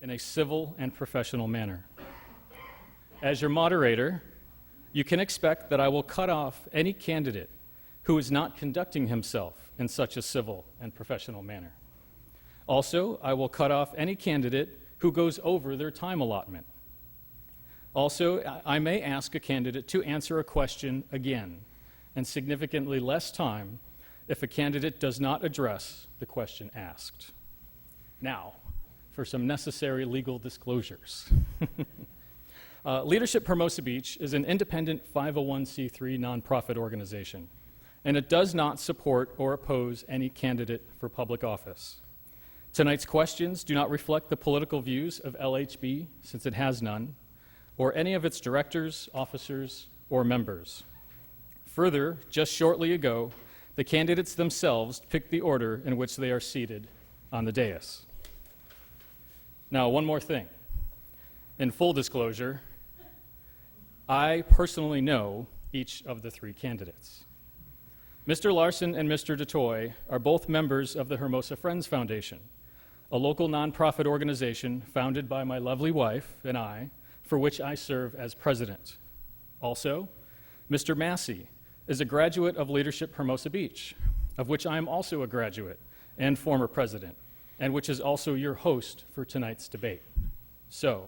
in a civil and professional manner. As your moderator, you can expect that I will cut off any candidate who is not conducting himself in such a civil and professional manner. Also, I will cut off any candidate who goes over their time allotment. Also, I may ask a candidate to answer a question again, and significantly less time if a candidate does not address the question asked. Now, for some necessary legal disclosures. Leadership Hermosa Beach is an independent 501c3 nonprofit organization, and it does not support or oppose any candidate for public office. Tonight's questions do not reflect the political views of LHB, since it has none, or any of its directors, officers, or members. Further, just shortly ago, the candidates themselves picked the order in which they are seated on the dais. Now, one more thing. In full disclosure, I personally know each of the three candidates. Mr. Larson and Mr. DeToy are both members of the Hermosa Friends Foundation, a local nonprofit organization founded by my lovely wife and I, for which I serve as president. Also, Mr. Massey is a graduate of Leadership Hermosa Beach, of which I am also a graduate and former president, and which is also your host for tonight's debate. So,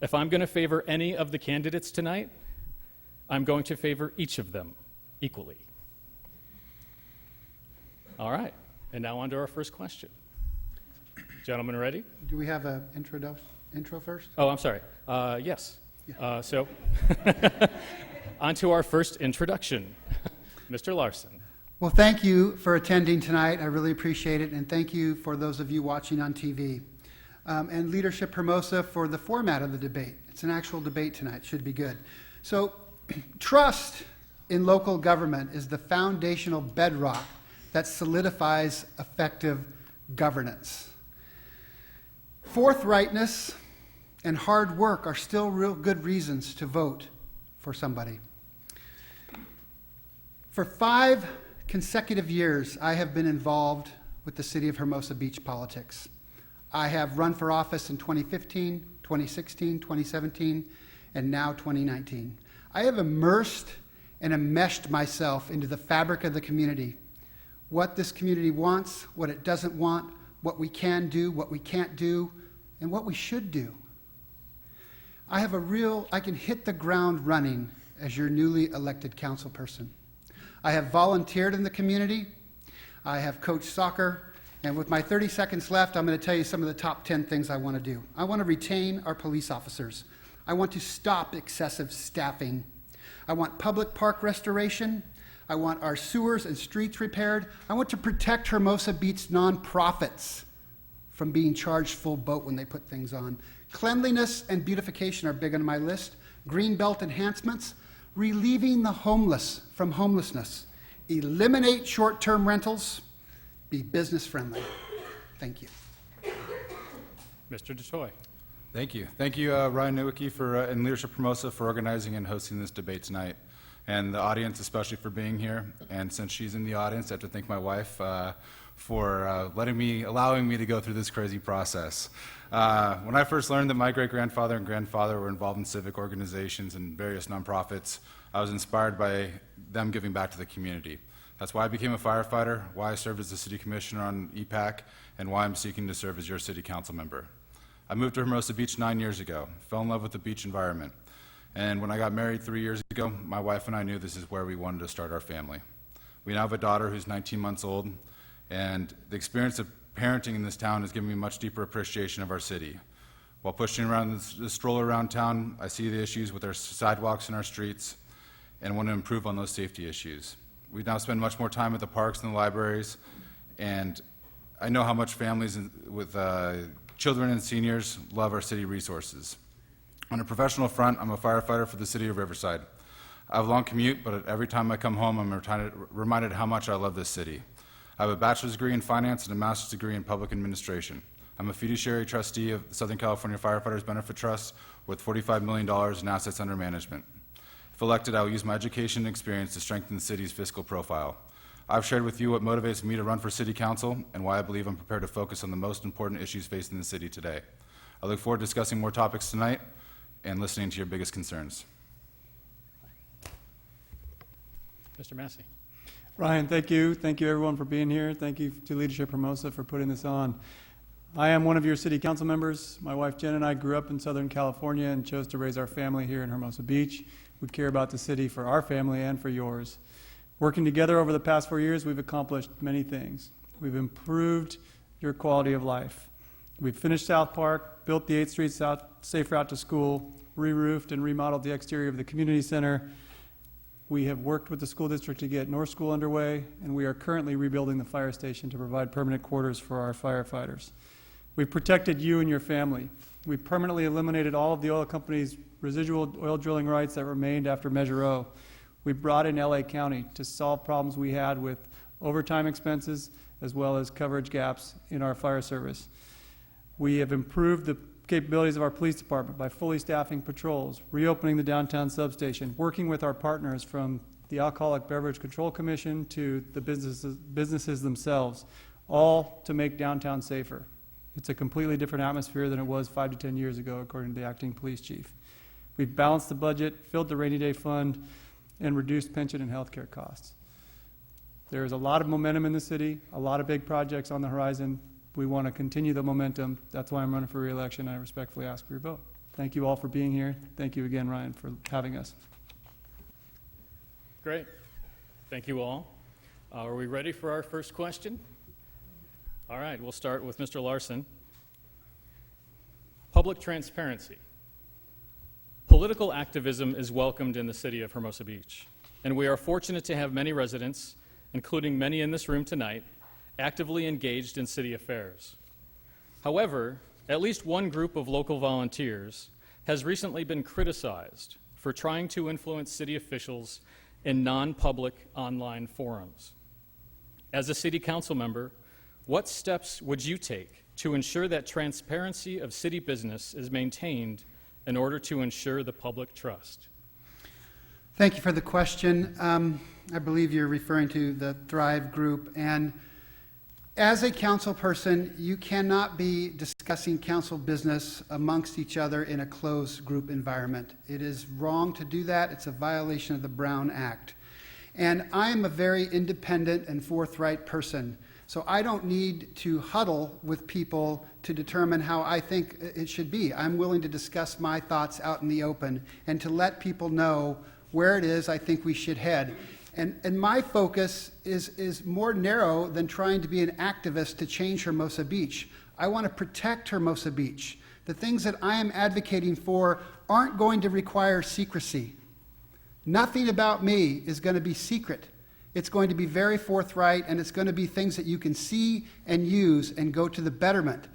if I'm going to favor any of the candidates tonight, I'm going to favor each of them equally. All right, and now on to our first question. Gentlemen ready? Do we have an intro first? Oh, I'm sorry. Yes. Yeah. So, on to our first introduction. Mr. Larson. Well, thank you for attending tonight. I really appreciate it, and thank you for those of you watching on TV. And Leadership Hermosa for the format of the debate. It's an actual debate tonight. Should be good. So, trust in local government is the foundational bedrock that solidifies effective governance. Forthrightness and hard work are still real good reasons to vote for somebody. For 5 consecutive years, I have been involved with the city of Hermosa Beach politics. I have run for office in 2015, 2016, 2017, and now 2019. I have immersed and enmeshed myself into the fabric of the community, what this community wants, what it doesn't want, what we can do, what we can't do, and what we should do. I can hit the ground running as your newly elected council person. I have volunteered in the community. I have coached soccer. And with my 30 seconds left, I'm going to tell you some of the top 10 things I want to do. I want to retain our police officers. I want to stop excessive staffing. I want public park restoration. I want our sewers and streets repaired. I want to protect Hermosa Beach nonprofits from being charged full boat when they put things on. Cleanliness and beautification are big on my list. Greenbelt enhancements. Relieving the homeless from homelessness. Eliminate short-term rentals. Be business friendly. Thank you. Mr. DeToy. Thank you. Thank you, Ryan Nowicki and Leadership Hermosa for organizing and hosting this debate tonight, and the audience especially for being here. And since she's in the audience, I have to thank my wife for allowing me to go through this crazy process. When I first learned that my great-grandfather and grandfather were involved in civic organizations and various nonprofits, I was inspired by them giving back to the community. That's why I became a firefighter, why I served as the city commissioner on EPAC, and why I'm seeking to serve as your city council member. I moved to Hermosa Beach 9 years ago, fell in love with the beach environment. And when I got married 3 years ago, my wife and I knew this is where we wanted to start our family. We now have a daughter who's 19 months old, and the experience of parenting in this town has given me a much deeper appreciation of our city. While pushing around the stroller around town, I see the issues with our sidewalks and our streets, and want to improve on those safety issues. We now spend much more time at the parks and the libraries, and I know how much families with children and seniors love our city resources. On a professional front, I'm a firefighter for the city of Riverside. I have a long commute, but every time I come home, I'm reminded how much I love this city. I have a bachelor's degree in finance and a master's degree in public administration. I'm a fiduciary trustee of the Southern California Firefighters Benefit Trust with $45 million in assets under management. If elected, I will use my education and experience to strengthen the city's fiscal profile. I've shared with you what motivates me to run for city council and why I believe I'm prepared to focus on the most important issues facing the city today. I look forward to discussing more topics tonight and listening to your biggest concerns. Mr. Massey. Ryan, thank you. Thank you, everyone, for being here. Thank you to Leadership Hermosa for putting this on. I am one of your city council members. My wife Jen and I grew up in Southern California and chose to raise our family here in Hermosa Beach. We care about the city for our family and for yours. Working together over the past 4 years, we've accomplished many things. We've improved your quality of life. We've finished South Park, built the 8th Street Safe Route to School, re-roofed and remodeled the exterior of the community center. We have worked with the school district to get North School underway, and we are currently rebuilding the fire station to provide permanent quarters for our firefighters. We've protected you and your family. We permanently eliminated all of the oil company's residual oil drilling rights that remained after Measure O. We brought in LA County to solve problems we had with overtime expenses as well as coverage gaps in our fire service. We have improved the capabilities of our police department by fully staffing patrols, reopening the downtown substation, working with our partners from the Alcoholic Beverage Control Commission to the businesses themselves, all to make downtown safer. It's a completely different atmosphere than it was 5 to 10 years ago, according to the acting police chief. We've balanced the budget, filled the rainy day fund, and reduced pension and health care costs. There is a lot of momentum in the city, a lot of big projects on the horizon. We want to continue the momentum. That's why I'm running for re-election. I respectfully ask for your vote. Thank you all for being here. Thank you again, Ryan, for having us. Great. Thank you all. Are we ready for our first question? All right, we'll start with Mr. Larson. Public transparency. Political activism is welcomed in the city of Hermosa Beach, and we are fortunate to have many residents, including many in this room tonight, actively engaged in city affairs. However, at least one group of local volunteers has recently been criticized for trying to influence city officials in non-public online forums. As a city council member, what steps would you take to ensure that transparency of city business is maintained in order to ensure the public trust? Thank you for the question. I believe you're referring to the Thrive group. And as a council person, you cannot be discussing council business amongst each other in a closed group environment. It is wrong to do that. It's a violation of the Brown Act. And I am a very independent and forthright person. So I don't need to huddle with people to determine how I think it should be. I'm willing to discuss my thoughts out in the open and to let people know where it is I think we should head. And my focus is more narrow than trying to be an activist to change Hermosa Beach. I want to protect Hermosa Beach. The things that I am advocating for aren't going to require secrecy. Nothing about me is going to be secret. It's going to be very forthright, and it's going to be things that you can see and use and go to the betterment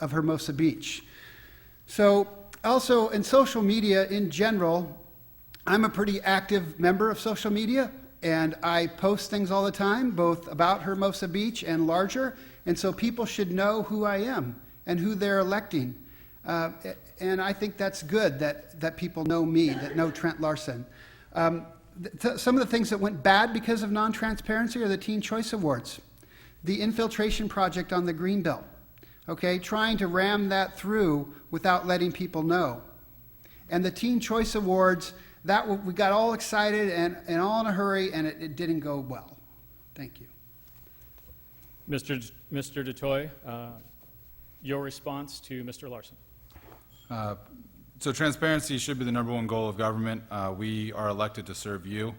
of Hermosa Beach. So also in social media in general, I'm a pretty active member of social media, and I post things all the time, both about Hermosa Beach and larger, and so people should know who I am and who they're electing. And I think that's good that people know me, that know Trent Larson. Some of the things that went bad because of non-transparency are the Teen Choice Awards, the infiltration project on the Greenbelt, okay, trying to ram that through without letting people know. And the Teen Choice Awards, we got all excited and all in a hurry, and it didn't go well. Thank you. Mr. DeToy, your response to Mr. Larson. So transparency should be the #1 goal of government. We are elected to serve you.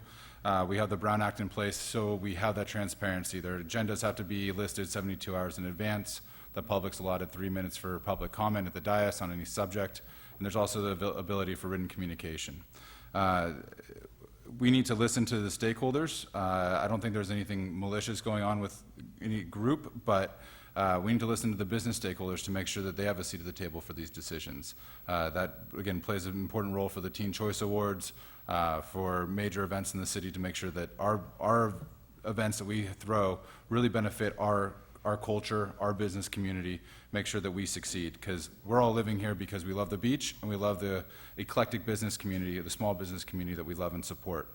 We have the Brown Act in place, so we have that transparency. Their agendas have to be listed 72 hours in advance. The public's allotted 3 minutes for public comment at the dais on any subject, and there's also the ability for written communication. We need to listen to the stakeholders. I don't think there's anything malicious going on with any group, but we need to listen to the business stakeholders to make sure that they have a seat at the table for these decisions. That, again, plays an important role for the Teen Choice Awards, for major events in the city, to make sure that our events that we throw really benefit our culture, our business community, make sure that we succeed, because we're all living here because we love the beach and we love the eclectic business community, the small business community that we love and support.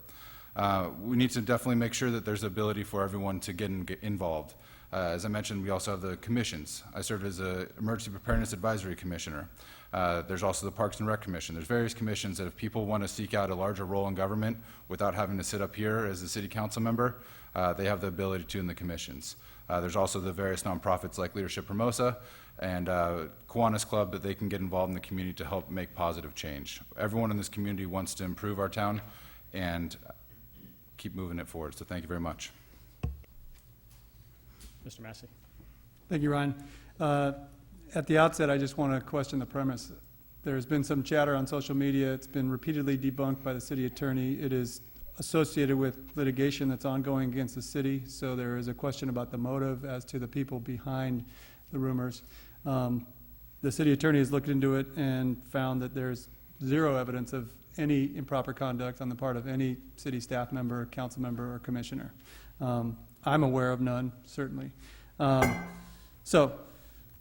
We need to definitely make sure that there's ability for everyone to get involved. As I mentioned, we also have the commissions. I served as an Emergency Preparedness Advisory Commissioner. There's also the Parks and Rec Commission. There's various commissions that if people want to seek out a larger role in government without having to sit up here as a city council member, they have the ability to in the commissions. There's also the various nonprofits like Leadership Hermosa and Kiwanis Club that they can get involved in the community to help make positive change. Everyone in this community wants to improve our town and keep moving it forward. So thank you very much. Mr. Massey. Thank you, Ryan. At the outset, I just want to question the premise. There's been some chatter on social media. It's been repeatedly debunked by the city attorney. It is associated with litigation that's ongoing against the city, so there is a question about the motive as to the people behind the rumors. The city attorney has looked into it and found that there's zero evidence of any improper conduct on the part of any city staff member, council member, or commissioner. I'm aware of none, certainly. So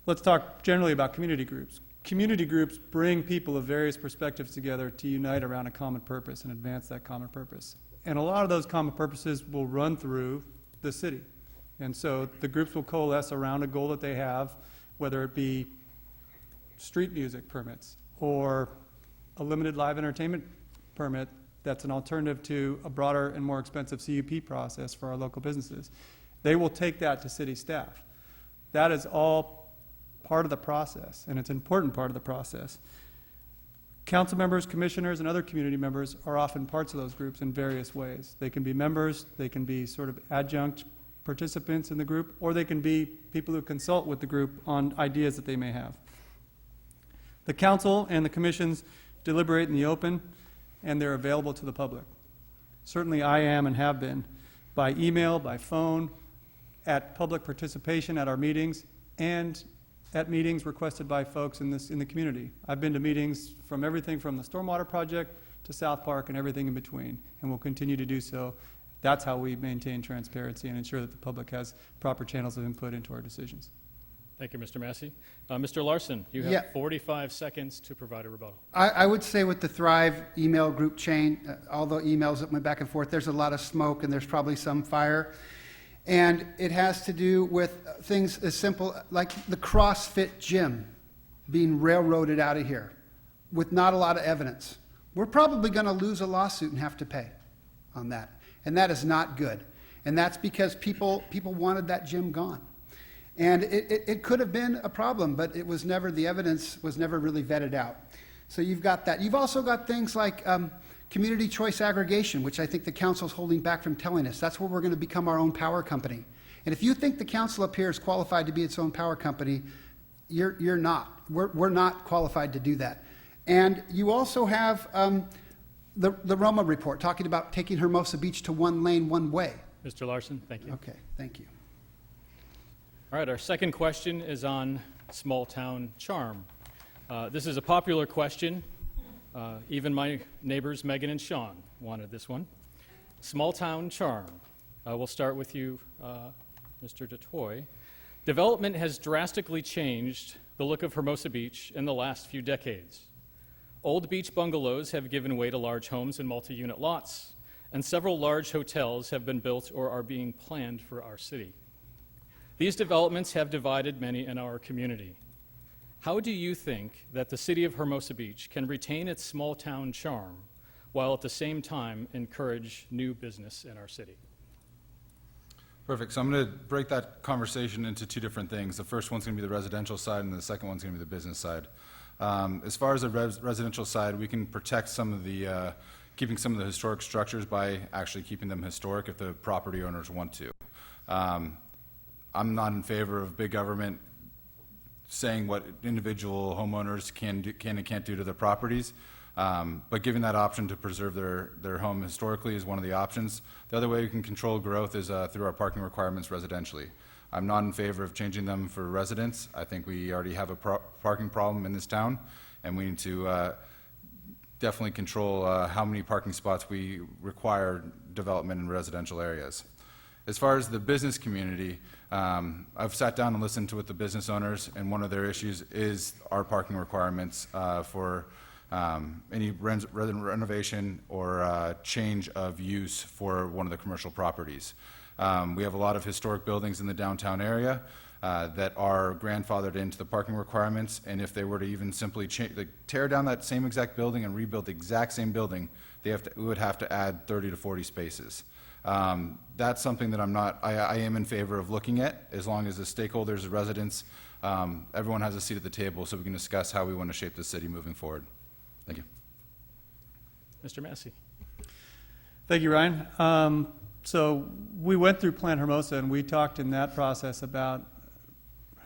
let's talk generally about community groups. Community groups bring people of various perspectives together to unite around a common purpose and advance that common purpose. And a lot of those common purposes will run through the city. And so the groups will coalesce around a goal that they have, whether it be street music permits or a limited live entertainment permit that's an alternative to a broader and more expensive CUP process for our local businesses. They will take that to city staff. That is all part of the process, and it's an important part of the process. Council members, commissioners, and other community members are often parts of those groups in various ways. They can be members, they can be sort of adjunct participants in the group, or they can be people who consult with the group on ideas that they may have. The council and the commissions deliberate in the open, and they're available to the public. Certainly I am and have been, by email, by phone, at public participation at our meetings, and at meetings requested by folks in the community. I've been to meetings from everything from the Stormwater Project to South Park and everything in between, and will continue to do so. That's how we maintain transparency and ensure that the public has proper channels of input into our decisions. Thank you, Mr. Massey. Mr. Larson, you have 45 seconds to provide a rebuttal. I would say with the Thrive email group chain, all the emails that went back and forth, there's a lot of smoke and there's probably some fire. And it has to do with things as simple like the CrossFit gym being railroaded out of here with not a lot of evidence. We're probably going to lose a lawsuit and have to pay on that. And that is not good. And that's because people wanted that gym gone. And it could have been a problem, but it was never, the evidence was never really vetted out. So you've got that. You've also got things like community choice aggregation, which I think the council's holding back from telling us. That's where we're going to become our own power company. And if you think the council up here is qualified to be its own power company, you're not. We're not qualified to do that. And you also have the Roma report talking about taking Hermosa Beach to one lane, one way. Mr. Larson, thank you. Okay, thank you. All right, our second question is on small town charm. This is a popular question. Even my neighbors, Megan and Sean, wanted this one. Small town charm. We'll start with you, Mr. DeToy. Development has drastically changed the look of Hermosa Beach in the last few decades. Old beach bungalows have given way to large homes and multi-unit lots, and several large hotels have been built or are being planned for our city. These developments have divided many in our community. How do you think that the city of Hermosa Beach can retain its small town charm while at the same time encourage new business in our city? Perfect. So I'm going to break that conversation into two different things. The first one's going to be the residential side, and the second one's going to be the business side. As far as the residential side, we can protect some of the, keeping some of the historic structures by actually keeping them historic if the property owners want to. I'm not in favor of big government saying what individual homeowners can and can't do to their properties, but giving that option to preserve their home historically is one of the options. The other way we can control growth is through our parking requirements residentially. I'm not in favor of changing them for residents. I think we already have a parking problem in this town, and we need to definitely control how many parking spots we require development in residential areas. As far as the business community, I've sat down and listened to what the business owners, and one of their issues is our parking requirements for any renovation or change of use for one of the commercial properties. We have a lot of historic buildings in the downtown area that are grandfathered into the parking requirements, and if they were to even simply tear down that same exact building and rebuild the exact same building, we would have to add 30 to 40 spaces. That's something that I am in favor of looking at, as long as the stakeholders, the residents, everyone has a seat at the table so we can discuss how we want to shape the city moving forward. Thank you. Mr. Massey. Thank you, Ryan. So we went through Plan Hermosa, and we talked in that process about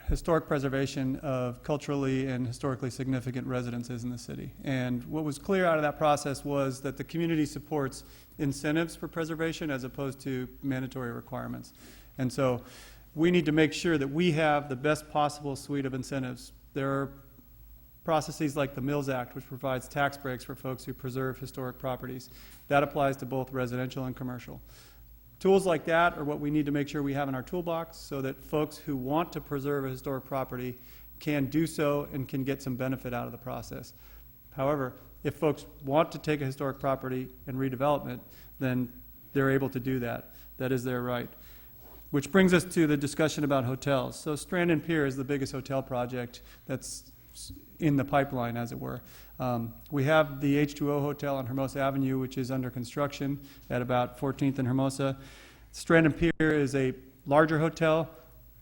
historic preservation of culturally and historically significant residences in the city. And what was clear out of that process was that the community supports incentives for preservation as opposed to mandatory requirements. And so we need to make sure that we have the best possible suite of incentives. There are processes like the Mills Act, which provides tax breaks for folks who preserve historic properties. That applies to both residential and commercial. Tools like that are what we need to make sure we have in our toolbox so that folks who want to preserve a historic property can do so and can get some benefit out of the process. However, if folks want to take a historic property and redevelop it, then they're able to do that. That is their right. Which brings us to the discussion about hotels. So Strand and Pier is the biggest hotel project that's in the pipeline, as it were. We have the H2O Hotel on Hermosa Avenue, which is under construction at about 14th and Hermosa. Strand and Pier is a larger hotel.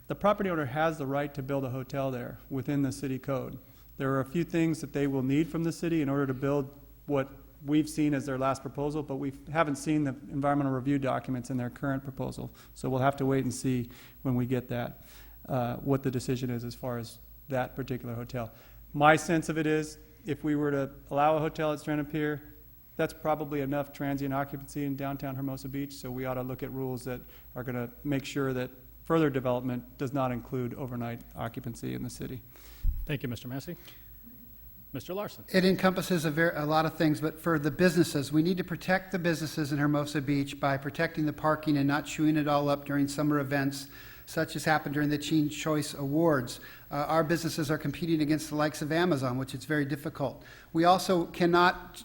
The property owner has the right to build a hotel there within the city code. There are a few things that they will need from the city in order to build what we've seen as their last proposal, but we haven't seen the environmental review documents in their current proposal. So we'll have to wait and see when we get that, what the decision is as far as that particular hotel. My sense of it is, if we were to allow a hotel at Strand and Pier, that's probably enough transient occupancy in downtown Hermosa Beach, so we ought to look at rules that are going to make sure that further development does not include overnight occupancy in the city. Thank you, Mr. Massey. Mr. Larson. It encompasses a lot of things, but for the businesses, we need to protect the businesses in Hermosa Beach by protecting the parking and not chewing it all up during summer events, such as happened during the Teen Choice Awards. Our businesses are competing against the likes of Amazon, which is very difficult. We also cannot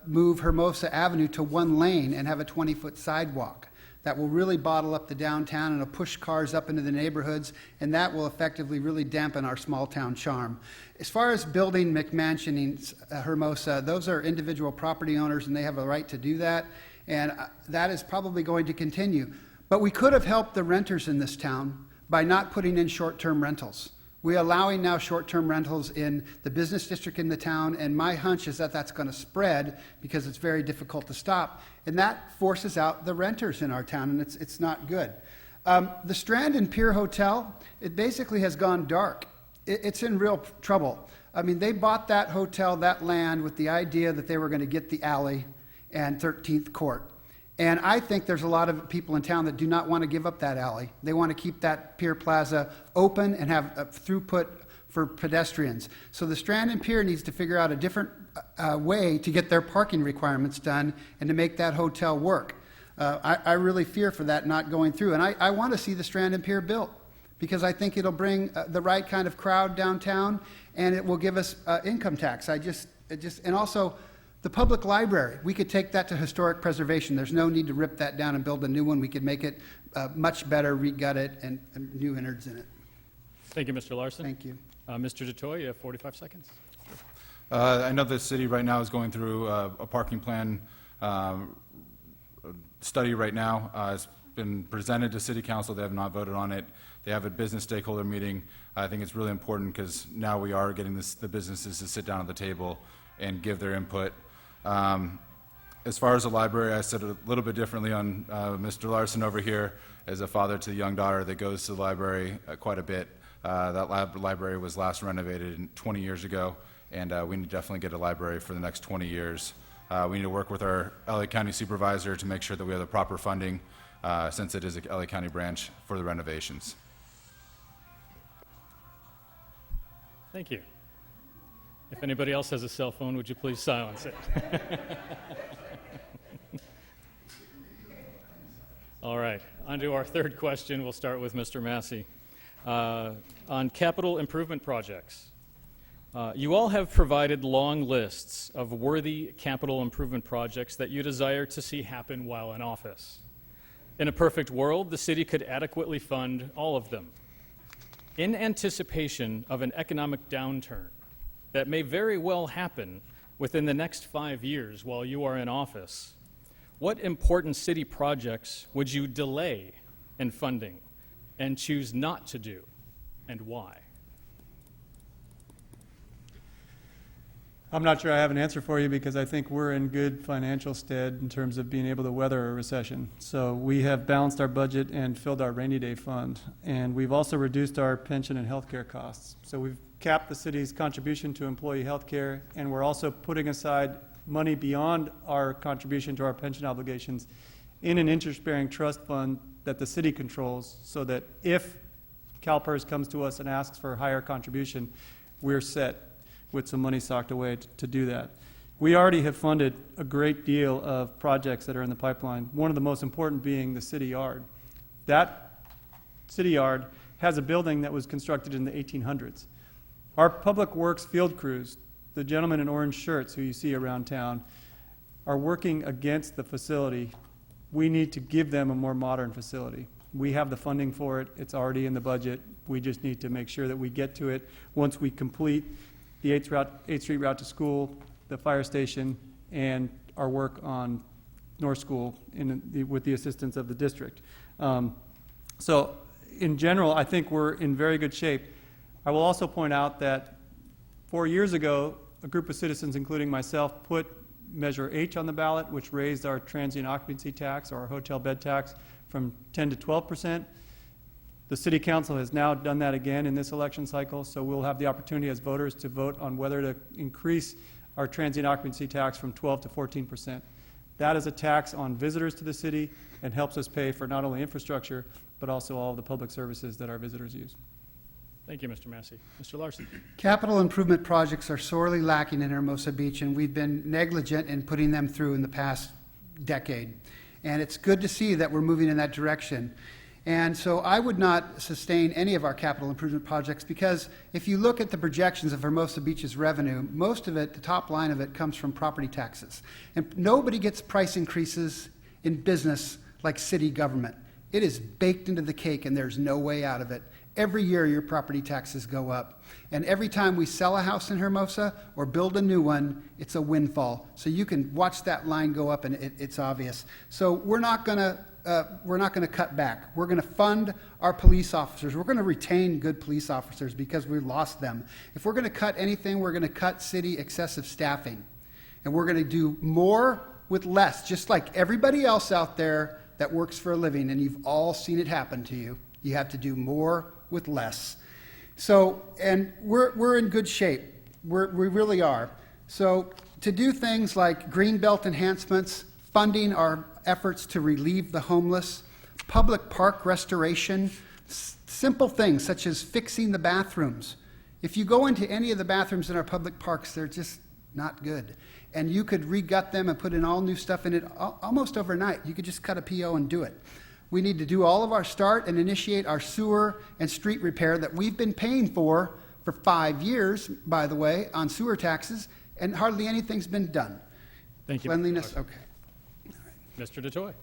move Hermosa Avenue to one lane and have a 20-foot sidewalk. That will really bottle up the downtown and it'll push cars up into the neighborhoods, and that will effectively really dampen our small town charm. As far as building McMansioning Hermosa, those are individual property owners and they have a right to do that, and that is probably going to continue. But we could have helped the renters in this town by not putting in short-term rentals. We're allowing now short-term rentals in the business district in the town, and my hunch is that that's going to spread because it's very difficult to stop. And that forces out the renters in our town, and it's not good. The Strand and Pier Hotel, it basically has gone dark. It's in real trouble. I mean, they bought that hotel, that land, with the idea that they were going to get the alley and 13th Court. And I think there's a lot of people in town that do not want to give up that alley. They want to keep that Pier Plaza open and have a throughput for pedestrians. So the Strand and Pier needs to figure out a different way to get their parking requirements done and to make that hotel work. I really fear for that not going through. And I want to see the Strand and Pier built because I think it'll bring the right kind of crowd downtown and it will give us income tax. And also, the public library, we could take that to historic preservation. There's no need to rip that down and build a new one. We could make it much better, re-gut it, and new innards in it. Thank you, Mr. Larson. Thank you. Mr. DeToy, you have 45 seconds. I know the city right now is going through a parking plan study right now. It's been presented to City Council. They have not voted on it. They have a business stakeholder meeting. I think it's really important because now we are getting the businesses to sit down at the table and give their input. As far as the library, I said it a little bit differently on Mr. Larson over here. As a father to a young daughter that goes to the library quite a bit, that library was last renovated 20 years ago, and we need to definitely get a library for the next 20 years. We need to work with our LA County supervisor to make sure that we have the proper funding, since it is a LA County branch, for the renovations. Thank you. If anybody else has a cell phone, would you please silence it? All right, on to our third question. We'll start with Mr. Massey. On capital improvement projects, you all have provided long lists of worthy capital improvement projects that you desire to see happen while in office. In a perfect world, the city could adequately fund all of them. In anticipation of an economic downturn that may very well happen within the next 5 years while you are in office, what important city projects would you delay in funding and choose not to do, and why? I'm not sure I have an answer for you because I think we're in good financial stead in terms of being able to weather a recession. So we have balanced our budget and filled our rainy day fund. And we've also reduced our pension and health care costs. So we've capped the city's contribution to employee health care, and we're also putting aside money beyond our contribution to our pension obligations in an interest-bearing trust fund that the city controls, so that if CalPERS comes to us and asks for a higher contribution, we're set with some money socked away to do that. We already have funded a great deal of projects that are in the pipeline, one of the most important being the city yard. That city yard has a building that was constructed in the 1800s. Our public works field crews, the gentlemen in orange shirts who you see around town, are working against the facility. We need to give them a more modern facility. We have the funding for it. It's already in the budget. We just need to make sure that we get to it once we complete the 8th Street route to school, the fire station, and our work on North School with the assistance of the district. So in general, I think we're in very good shape. I will also point out that 4 years ago, a group of citizens, including myself, put Measure H on the ballot, which raised our transient occupancy tax, or our hotel bed tax, from 10 to 12%. The City Council has now done that again in this election cycle, so we'll have the opportunity as voters to vote on whether to increase our transient occupancy tax from 12 to 14%. That is a tax on visitors to the city and helps us pay for not only infrastructure, but also all of the public services that our visitors use. Thank you, Mr. Massey. Mr. Larson. Capital improvement projects are sorely lacking in Hermosa Beach, and we've been negligent in putting them through in the past decade. And it's good to see that we're moving in that direction. And so I would not sustain any of our capital improvement projects because if you look at the projections of Hermosa Beach's revenue, most of it, the top line of it, comes from property taxes. And nobody gets price increases in business like city government. It is baked into the cake and there's no way out of it. Every year your property taxes go up. And every time we sell a house in Hermosa or build a new one, it's a windfall. So you can watch that line go up and it's obvious. So we're not going to cut back. We're going to fund our police officers. We're going to retain good police officers because we lost them. If we're going to cut anything, we're going to cut city excessive staffing. And we're going to do more with less, just like everybody else out there that works for a living, and you've all seen it happen to you. You have to do more with less. So, and we're in good shape. We really are. So to do things like green belt enhancements, funding our efforts to relieve the homeless, public park restoration, simple things such as fixing the bathrooms. If you go into any of the bathrooms in our public parks, they're just not good. And you could re-gut them and put in all new stuff in it almost overnight. You could just cut a PO and do it. We need to do all of our start and initiate our sewer and street repair that we've been paying for 5 years, by the way, on sewer taxes, and hardly anything's been done. Thank you. Cleanliness, okay. Mr. DeToy.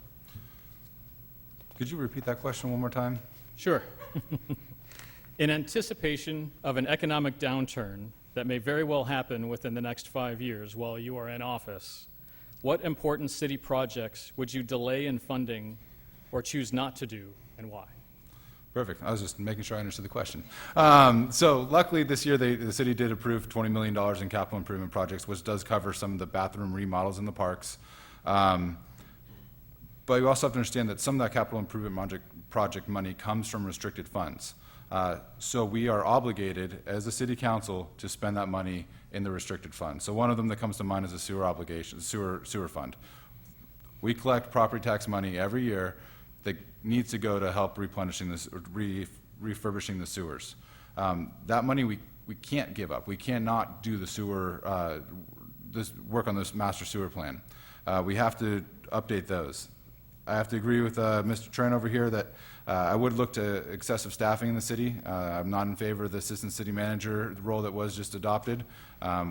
Could you repeat that question one more time? Sure. In anticipation of an economic downturn that may very well happen within the next 5 years while you are in office, what important city projects would you delay in funding or choose not to do, and why? Perfect. I was just making sure I understood the question. So luckily this year the city did approve $20 million in capital improvement projects, which does cover some of the bathroom remodels in the parks. But you also have to understand that some of that capital improvement project money comes from restricted funds. So we are obligated as a city council to spend that money in the restricted fund. So one of them that comes to mind is the sewer fund. We collect property tax money every year that needs to go to help replenishing this, refurbishing the sewers. That money we can't give up. We cannot do the sewer, this work on this master sewer plan. We have to update those. I have to agree with Mr. Tran over here that I would look to excessive staffing in the city. I'm not in favor of the assistant city manager role that was just adopted.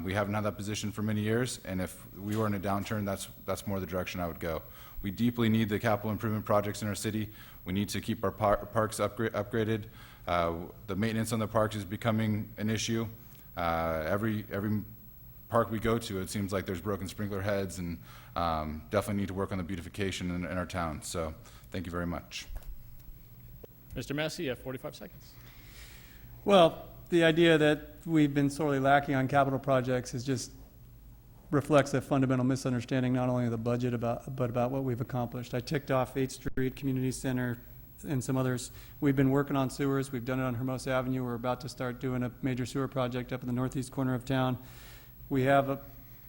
We haven't had that position for many years, and if we were in a downturn, that's more the direction I would go. We deeply need the capital improvement projects in our city. We need to keep our parks upgraded. The maintenance on the parks is becoming an issue. Every park we go to, it seems like there's broken sprinkler heads, and definitely need to work on the beautification in our town. So thank you very much. Mr. Massey, you have 45 seconds. Well, the idea that we've been sorely lacking on capital projects is just reflects a fundamental misunderstanding not only of the budget but about what we've accomplished. I ticked off 8th Street, Community Center, and some others. We've been working on sewers. We've done it on Hermosa Avenue. We're about to start doing a major sewer project up in the northeast corner of town. We have a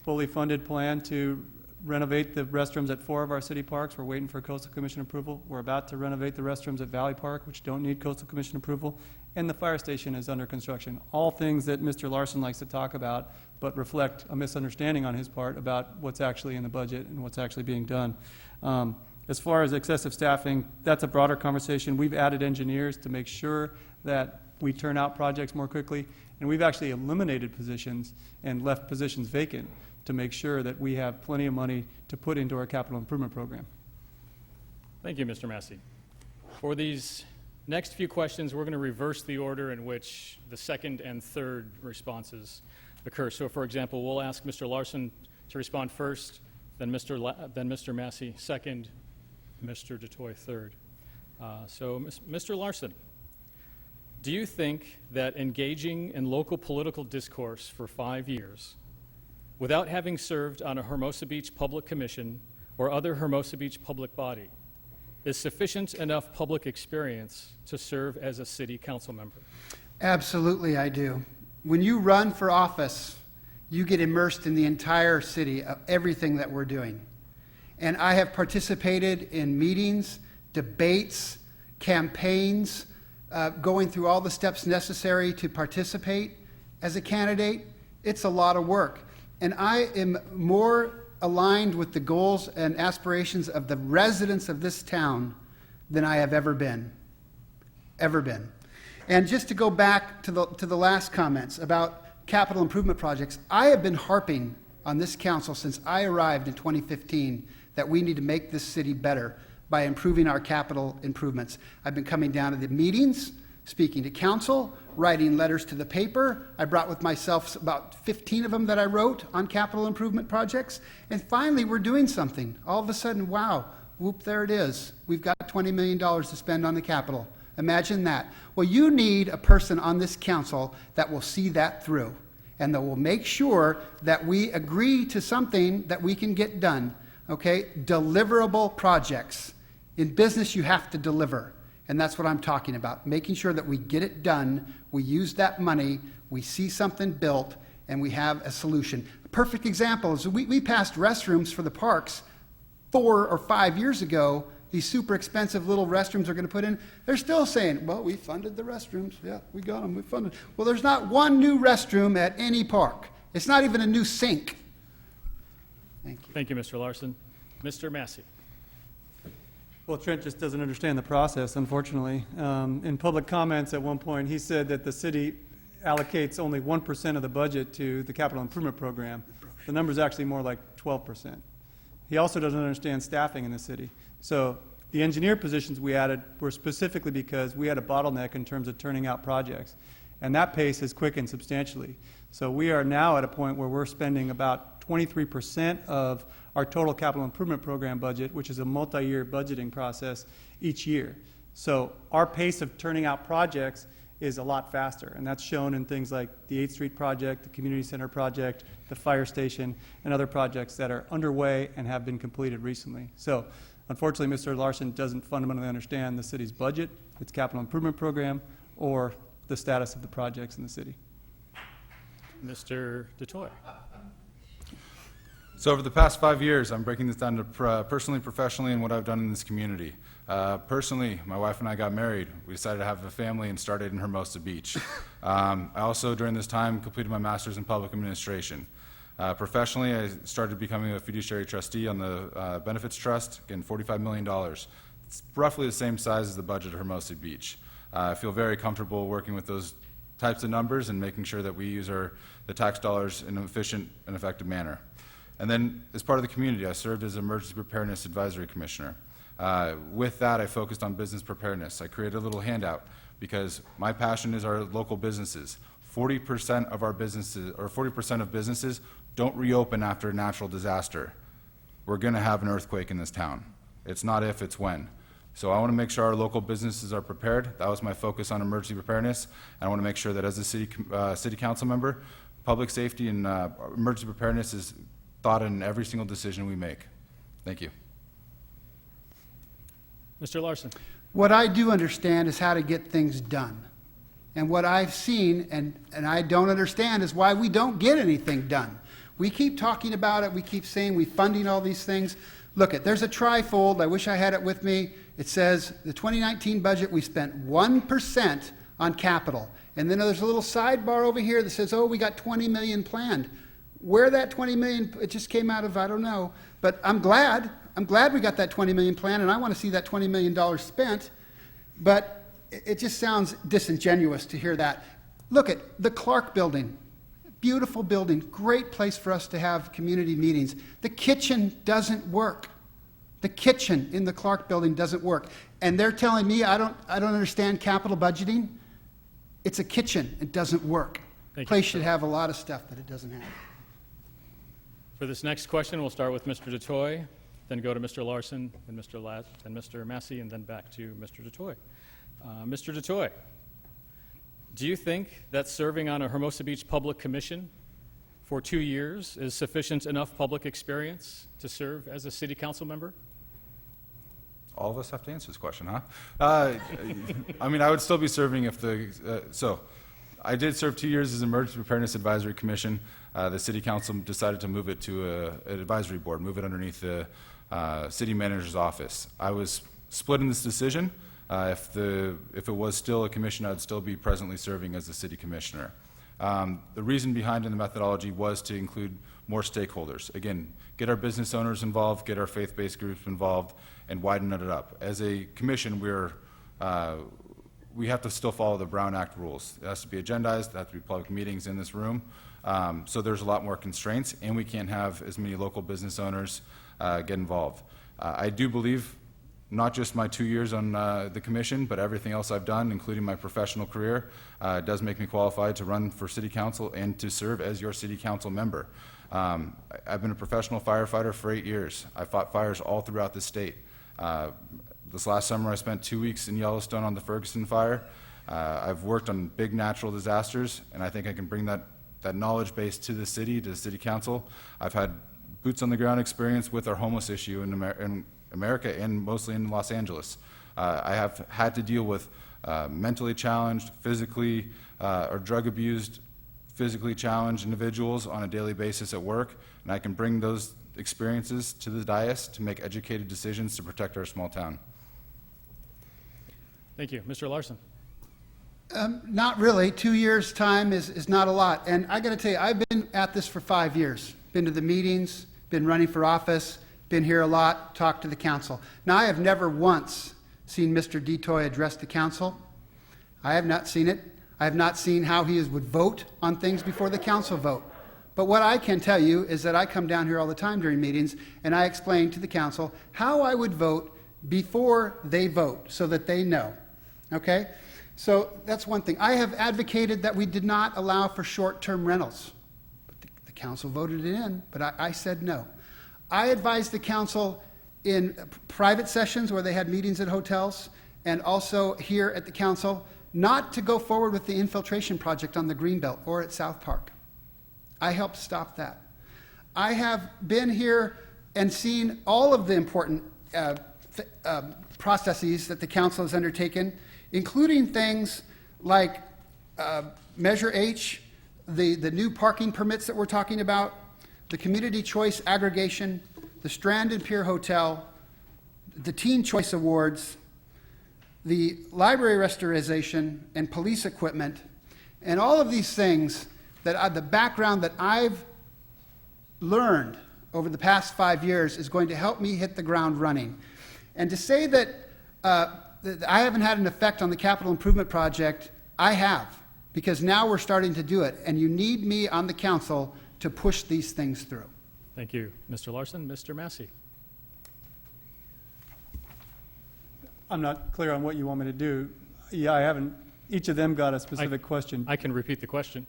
fully funded plan to renovate the restrooms at 4 of our city parks. We're waiting for Coastal Commission approval. We're about to renovate the restrooms at Valley Park, which don't need Coastal Commission approval. And the fire station is under construction. All things that Mr. Larson likes to talk about, but reflect a misunderstanding on his part about what's actually in the budget and what's actually being done. As far as excessive staffing, that's a broader conversation. We've added engineers to make sure that we turn out projects more quickly, and we've actually eliminated positions and left positions vacant to make sure that we have plenty of money to put into our capital improvement program. Thank you, Mr. Massey. For these next few questions, we're going to reverse the order in which the second and third responses occur. So, for example, we'll ask Mr. Larson to respond first, then Mr. Massey second, Mr. DeToy third. Mr. Larson, do you think that engaging in local political discourse for 5 years without having served on a Hermosa Beach public commission or other Hermosa Beach public body is sufficient enough public experience to serve as a city council member? Absolutely, I do. When you run for office, you get immersed in the entire city of everything that we're doing. And I have participated in meetings, debates, campaigns, going through all the steps necessary to participate as a candidate. It's a lot of work. And I am more aligned with the goals and aspirations of the residents of this town than I have ever been. And just to go back to the last comments about capital improvement projects, I have been harping on this council since I arrived in 2015 that we need to make this city better by improving our capital improvements. I've been coming down to the meetings, speaking to council, writing letters to the paper. I brought with myself about 15 of them that I wrote on capital improvement projects. And finally, we're doing something. All of a sudden, wow, whoop, there it is. We've got $20 million to spend on the capital. Imagine that. Well, you need a person on this council that will see that through and that will make sure that we agree to something that we can get done, okay? Deliverable projects. In business, you have to deliver. And that's what I'm talking about, making sure that we get it done, we use that money, we see something built, and we have a solution. A perfect example is we passed restrooms for the parks 4 or 5 years ago. These super expensive little restrooms are going to put in. They're still saying, well, we funded the restrooms. Yeah, we got them, we funded. Well, there's not one new restroom at any park. It's not even a new sink. Thank you. Thank you, Mr. Larson. Mr. Massey. Well, Trent just doesn't understand the process, unfortunately. In public comments at one point, he said that the city allocates only 1% of the budget to the capital improvement program. The number is actually more like 12%. He also doesn't understand staffing in the city. So the engineer positions we added were specifically because we had a bottleneck in terms of turning out projects. And that pace has quickened substantially. So we are now at a point where we're spending about 23% of our total capital improvement program budget, which is a multi-year budgeting process each year. So our pace of turning out projects is a lot faster, and that's shown in things like the 8th Street project, the community center project, the fire station, and other projects that are underway and have been completed recently. So unfortunately, Mr. Larson doesn't fundamentally understand the city's budget, its capital improvement program, or the status of the projects in the city. Mr. DeToy. So over the past 5 years, I'm breaking this down to personally, professionally, and what I've done in this community. Personally, my wife and I got married. We decided to have a family and started in Hermosa Beach. I also, during this time, completed my master's in public administration. Professionally, I started becoming a fiduciary trustee on the Benefits Trust, again, $45 million. It's roughly the same size as the budget of Hermosa Beach. I feel very comfortable working with those types of numbers and making sure that we use the tax dollars in an efficient and effective manner. And then, as part of the community, I served as Emergency Preparedness Advisory Commissioner. With that, I focused on business preparedness. I created a little handout because my passion is our local businesses. 40% of our businesses, or 40% of businesses, don't reopen after a natural disaster. We're going to have an earthquake in this town. It's not if, it's when. So I want to make sure our local businesses are prepared. That was my focus on emergency preparedness. And I want to make sure that as a city council member, public safety and emergency preparedness is thought in every single decision we make. Thank you. Mr. Larson. What I do understand is how to get things done. And what I've seen, and I don't understand, is why we don't get anything done. We keep talking about it. We keep saying we're funding all these things. Look, there's a trifold. I wish I had it with me. It says the 2019 budget, we spent 1% on capital. And then there's a little sidebar over here that says, oh, we got 20 million planned. Where that 20 million, it just came out of, I don't know. But I'm glad we got that 20 million planned, and I want to see that $20 million spent. But it just sounds disingenuous to hear that. Look at the Clark building. Beautiful building, great place for us to have community meetings. The kitchen doesn't work. The kitchen in the Clark building doesn't work. And they're telling me I don't understand capital budgeting. It's a kitchen, it doesn't work. The place should have a lot of stuff that it doesn't have. For this next question, we'll start with Mr. DeToy, then go to Mr. Larson, and Mr. Massey, and then back to Mr. DeToy. Mr. DeToy, do you think that serving on a Hermosa Beach Public Commission for 2 years is sufficient enough public experience to serve as a city council member? All of us have to answer this question, huh? I mean, I would still be serving if so I did serve 2 years as Emergency Preparedness Advisory Commission. The City Council decided to move it to an advisory board, move it underneath the City Manager's office. I was split in this decision. If it was still a commission, I'd still be presently serving as the City Commissioner. The reason behind the methodology was to include more stakeholders. Again, get our business owners involved, get our faith-based groups involved, and widen it up. As a commission, we have to still follow the Brown Act rules. It has to be agendized, there have to be public meetings in this room. So there's a lot more constraints, and we can't have as many local business owners get involved. I do believe not just my 2 years on the commission, but everything else I've done, including my professional career, does make me qualified to run for city council and to serve as your city council member. I've been a professional firefighter for 8 years. I fought fires all throughout the state. This last summer I spent 2 weeks in Yellowstone on the Ferguson fire. I've worked on big natural disasters, and I think I can bring that knowledge base to the city council. I've had boots on the ground experience with our homeless issue in America and mostly in Los Angeles. I have had to deal with mentally challenged, physically or drug abused, physically challenged individuals on a daily basis at work, and I can bring those experiences to the dais to make educated decisions to protect our small town. Thank you. Mr. Larson. Not really. 2 years' time is not a lot. And I got to tell you, I've been at this for 5 years. Been to the meetings, been running for office, been here a lot, talked to the council. Now, I have never once seen Mr. DeToy address the council. I have not seen it. I have not seen how he would vote on things before the council vote. But what I can tell you is that I come down here all the time during meetings, and I explain to the council how I would vote before they vote so that they know. Okay? So that's one thing. I have advocated that we did not allow for short-term rentals. But the council voted it in, but I said no. I advised the council in private sessions where they had meetings at hotels and also here at the council not to go forward with the infiltration project on the Greenbelt or at South Park. I helped stop that. I have been here and seen all of the important processes that the council has undertaken, including things like Measure H, the new parking permits that we're talking about, the community choice aggregation, the Strand and Pier Hotel, the Teen Choice Awards, the library restoration and police equipment, and all of these things that the background that I've learned over the past 5 years is going to help me hit the ground running. And to say that I haven't had an effect on the capital improvement project, I have, because now we're starting to do it, and you need me on the council to push these things through. Thank you, Mr. Larson. Mr. Massey. I'm not clear on what you want me to do. Yeah, I haven't, each of them got a specific question. I can repeat the question.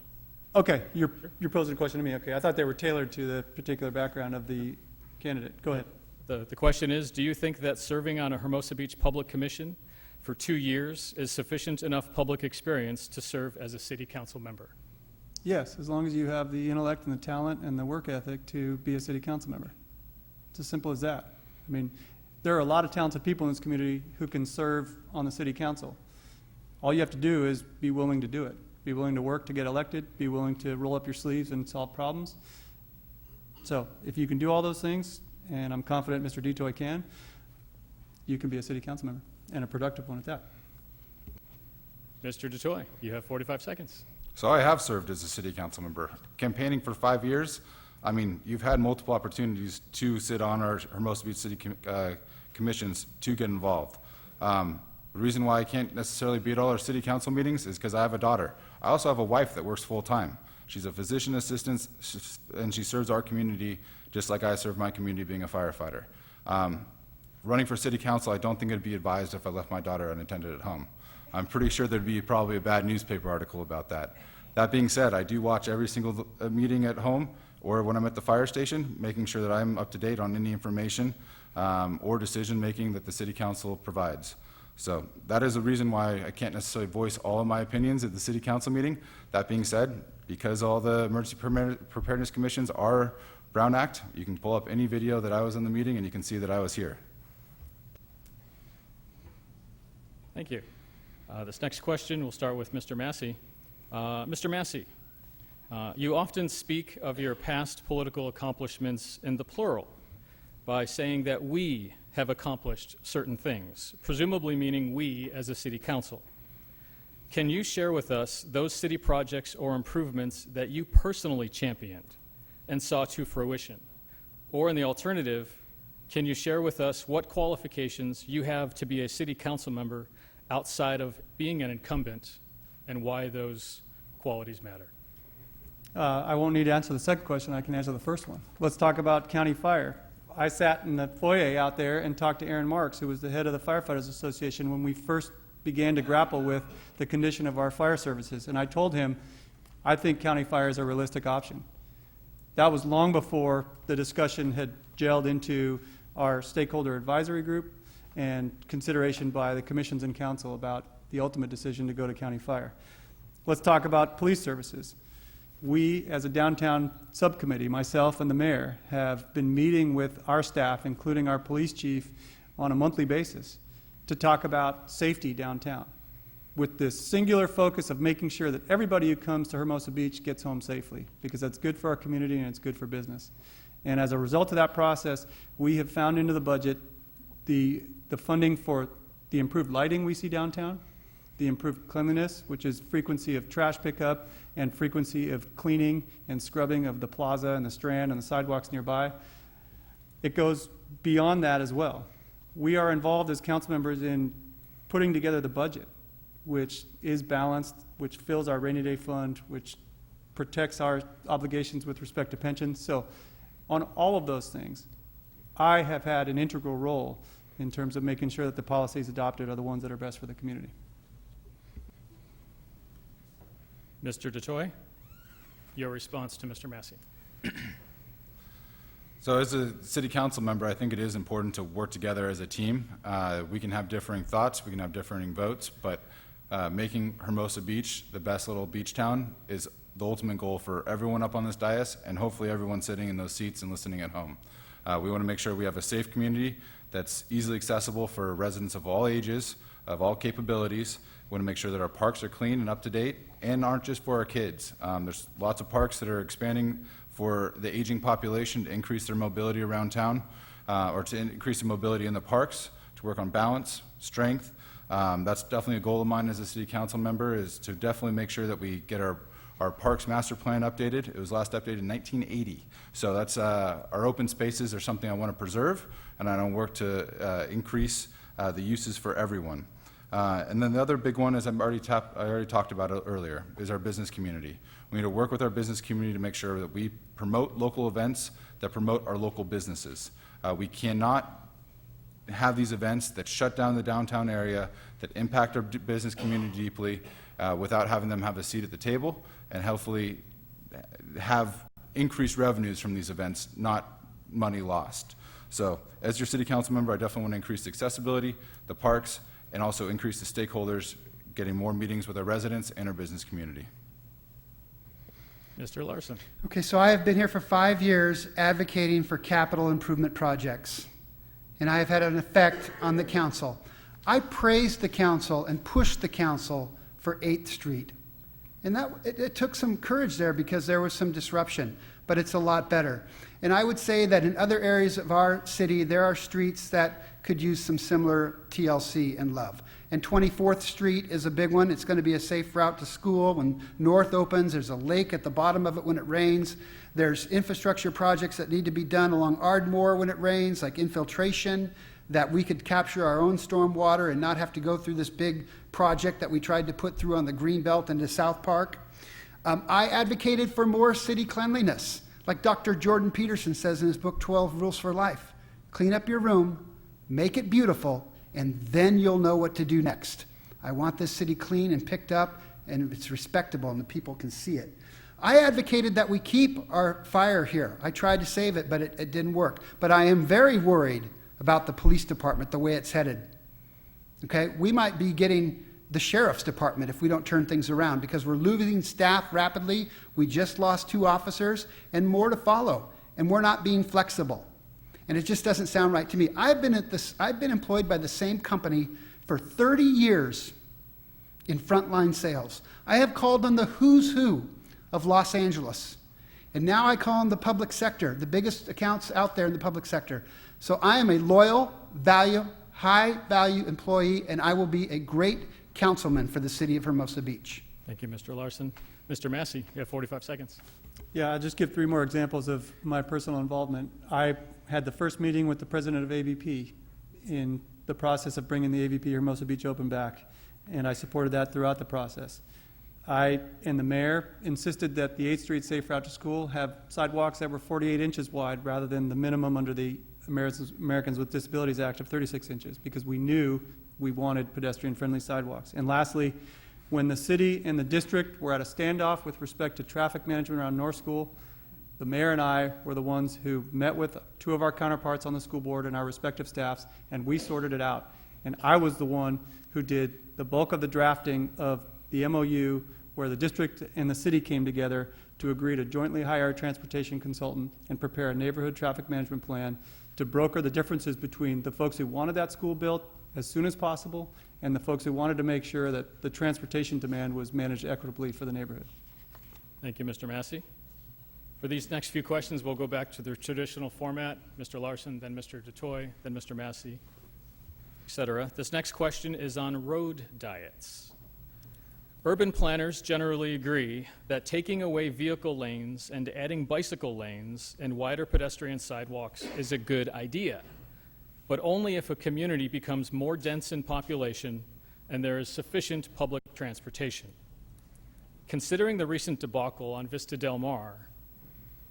Okay, you're posing a question to me. Okay, I thought they were tailored to the particular background of the candidate. Go ahead. The question is, do you think that serving on a Hermosa Beach Public Commission for 2 years is sufficient enough public experience to serve as a city council member? Yes, as long as you have the intellect and the talent and the work ethic to be a city council member. It's as simple as that. I mean, there are a lot of talented people in this community who can serve on the city council. All you have to do is be willing to do it. Be willing to work to get elected, be willing to roll up your sleeves and solve problems. So if you can do all those things, and I'm confident Mr. DeToy can, you can be a city council member, and a productive one at that. Mr. DeToy, you have 45 seconds. So I have served as a city council member. Campaigning for 5 years, I mean, you've had multiple opportunities to sit on our Hermosa Beach City commissions to get involved. The reason why I can't necessarily be at all our city council meetings is because I have a daughter. I also have a wife that works full-time. She's a physician assistant, and she serves our community just like I serve my community being a firefighter. Running for city council, I don't think it'd be advised if I left my daughter unattended at home. I'm pretty sure there'd be probably a bad newspaper article about that. That being said, I do watch every single meeting at home or when I'm at the fire station, making sure that I'm up to date on any information or decision-making that the city council provides. So that is a reason why I can't necessarily voice all of my opinions at the city council meeting. That being said, because all the emergency preparedness commissions are Brown Act, you can pull up any video that I was in the meeting and you can see that I was here. Thank you. This next question, we'll start with Mr. Massey. Mr. Massey, you often speak of your past political accomplishments in the plural by saying that we have accomplished certain things, presumably meaning we as a city council. Can you share with us those city projects or improvements that you personally championed and saw to fruition? Or in the alternative, can you share with us what qualifications you have to be a city council member outside of being an incumbent and why those qualities matter? I won't need to answer the second question. I can answer the first one. Let's talk about county fire. I sat in the foyer out there and talked to Aaron Marks, who was the head of the Firefighters Association, when we first began to grapple with the condition of our fire services. And I told him, I think county fire is a realistic option. That was long before the discussion had gelled into our stakeholder advisory group and consideration by the commissions and council about the ultimate decision to go to county fire. Let's talk about police services. We, as a downtown subcommittee, myself and the mayor, have been meeting with our staff, including our police chief, on a monthly basis to talk about safety downtown with this singular focus of making sure that everybody who comes to Hermosa Beach gets home safely, because that's good for our community and it's good for business. And as a result of that process, we have found into the budget the funding for the improved lighting we see downtown, the improved cleanliness, which is frequency of trash pickup and frequency of cleaning and scrubbing of the plaza and the Strand and the sidewalks nearby. It goes beyond that as well. We are involved as council members in putting together the budget, which is balanced, which fills our rainy day fund, which protects our obligations with respect to pensions. So on all of those things, I have had an integral role in terms of making sure that the policies adopted are the ones that are best for the community. Mr. DeToy, your response to Mr. Massey. So as a city council member, I think it is important to work together as a team. We can have differing thoughts, we can have differing votes, but making Hermosa Beach the best little beach town is the ultimate goal for everyone up on this dais and hopefully everyone sitting in those seats and listening at home. We want to make sure we have a safe community that's easily accessible for residents of all ages, of all capabilities. We want to make sure that our parks are clean and up to date and aren't just for our kids. There's lots of parks that are expanding for the aging population to increase their mobility around town or to increase the mobility in the parks, to work on balance, strength. That's definitely a goal of mine as a city council member, is to definitely make sure that we get our parks master plan updated. It was last updated in 1980. So that's our open spaces are something I want to preserve, and I want to work to increase the uses for everyone. And then the other big one, as I already talked about it earlier, is our business community. We need to work with our business community to make sure that we promote local events that promote our local businesses. We cannot have these events that shut down the downtown area, that impact our business community deeply, without having them have a seat at the table, and hopefully have increased revenues from these events, not money lost. So as your city council member, I definitely want to increase the accessibility, the parks, and also increase the stakeholders, getting more meetings with our residents and our business community. Mr. Larson. Okay, so I have been here for 5 years advocating for capital improvement projects, and I have had an effect on the council. I praised the council and pushed the council for 8th Street. And it took some courage there because there was some disruption, but it's a lot better. And I would say that in other areas of our city, there are streets that could use some similar TLC and love. And 24th Street is a big one. It's going to be a safe route to school. When North opens, there's a lake at the bottom of it when it rains. There's infrastructure projects that need to be done along Ardmore when it rains, like infiltration, that we could capture our own stormwater and not have to go through this big project that we tried to put through on the Greenbelt into South Park. I advocated for more city cleanliness, like Dr. Jordan Peterson says in his book, 12 Rules for Life. Clean up your room, make it beautiful, and then you'll know what to do next. I want this city clean and picked up, and it's respectable, and the people can see it. I advocated that we keep our fire here. I tried to save it, but it didn't work. But I am very worried about the police department, the way it's headed. Okay, we might be getting the sheriff's department if we don't turn things around, because we're losing staff rapidly. We just lost 2 officers and more to follow, and we're not being flexible. And it just doesn't sound right to me. I've been employed by the same company for 30 years in frontline sales. I have called on the who's who of Los Angeles. And now I call on the public sector, the biggest accounts out there in the public sector. So I am a loyal, high-value employee, and I will be a great councilman for the city of Hermosa Beach. Thank you, Mr. Larson. Mr. Massey, you have 45 seconds. Yeah, I'll just give 3 more examples of my personal involvement. I had the first meeting with the president of AVP in the process of bringing the AVP Hermosa Beach Open back, and I supported that throughout the process. I and the mayor insisted that the 8th Street Safe Route to School have sidewalks that were 48 inches wide rather than the minimum under the Americans with Disabilities Act of 36 inches, because we knew we wanted pedestrian-friendly sidewalks. And lastly, when the city and the district were at a standoff with respect to traffic management around North School, the mayor and I were the ones who met with 2 of our counterparts on the school board and our respective staffs, and we sorted it out. And I was the one who did the bulk of the drafting of the MOU, where the district and the city came together to agree to jointly hire a transportation consultant and prepare a neighborhood traffic management plan to broker the differences between the folks who wanted that school built as soon as possible and the folks who wanted to make sure that the transportation demand was managed equitably for the neighborhood. Thank you, Mr. Massey. For these next few questions, we'll go back to the traditional format. Mr. Larson, then Mr. DeToy, then Mr. Massey, et cetera. This next question is on road diets. Urban planners generally agree that taking away vehicle lanes and adding bicycle lanes and wider pedestrian sidewalks is a good idea, but only if a community becomes more dense in population and there is sufficient public transportation. Considering the recent debacle on Vista Del Mar,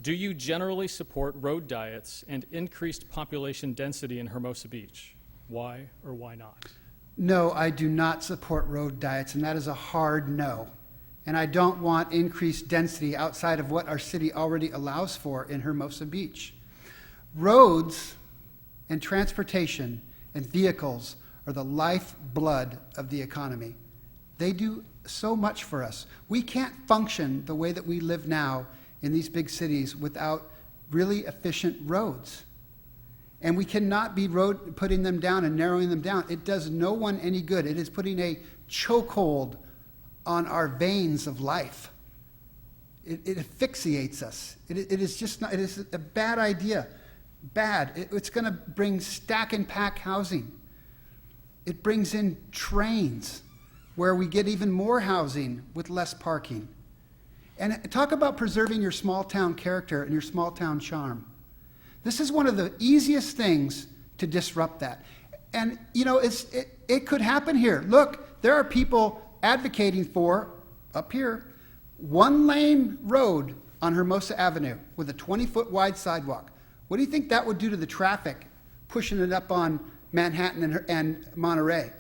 do you generally support road diets and increased population density in Hermosa Beach? Why or why not? No, I do not support road diets, and that is a hard no. And I don't want increased density outside of what our city already allows for in Hermosa Beach. Roads and transportation and vehicles are the lifeblood of the economy. They do so much for us. We can't function the way that we live now in these big cities without really efficient roads. And we cannot be putting them down and narrowing them down. It does no one any good. It is putting a chokehold on our veins of life. It asphyxiates us. It is just not, it is a bad idea. Bad. It's going to bring stack and pack housing. It brings in trains where we get even more housing with less parking. And talk about preserving your small town character and your small town charm. This is one of the easiest things to disrupt that. And, you know, It could happen here. Look, there are people advocating for, up here, one-lane road on Hermosa Avenue with a 20-foot wide sidewalk. What do you think that would do to the traffic, pushing it up on Manhattan and Monterey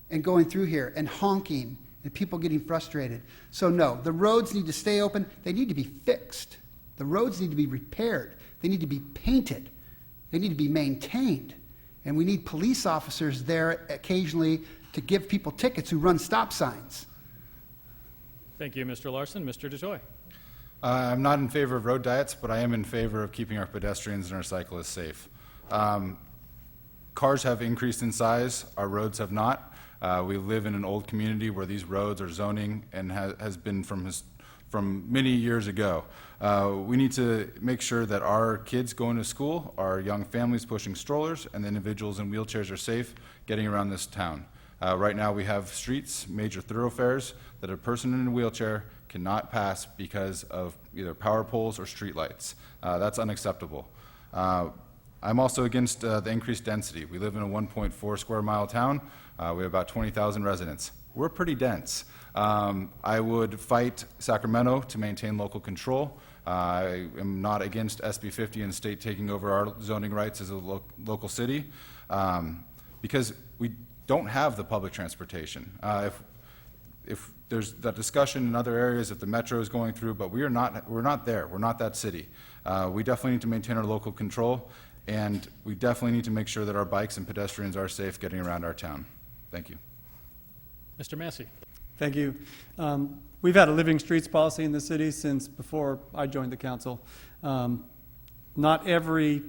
and going through here and honking and people getting frustrated? So no, the roads need to stay open. They need to be fixed. The roads need to be repaired. They need to be painted. They need to be maintained. And we need police officers there occasionally to give people tickets who run stop signs. Thank you, Mr. Larson. Mr. DeToy. I'm not in favor of road diets, but I am in favor of keeping our pedestrians and our cyclists safe. Cars have increased in size, our roads have not. We live in an old community where these roads are zoning and has been from many years ago. We need to make sure that our kids going to school, our young families pushing strollers, and the individuals in wheelchairs are safe getting around this town. Right now we have streets, major thoroughfares, that a person in a wheelchair cannot pass because of either power poles or street lights. That's unacceptable. I'm also against the increased density. We live in a 1.4 square mile town. We have about 20,000 residents. We're pretty dense. I would fight Sacramento to maintain local control. I am not against SB 50 and state taking over our zoning rights as a local city because we don't have the public transportation. If there's that discussion in other areas that the metro is going through, but we're not there. We're not that city. We definitely need to maintain our local control, and we definitely need to make sure that our bikes and pedestrians are safe getting around our town. Thank you. Mr. Massey. Thank you. We've had a living streets policy in the city since before I joined the council. Not every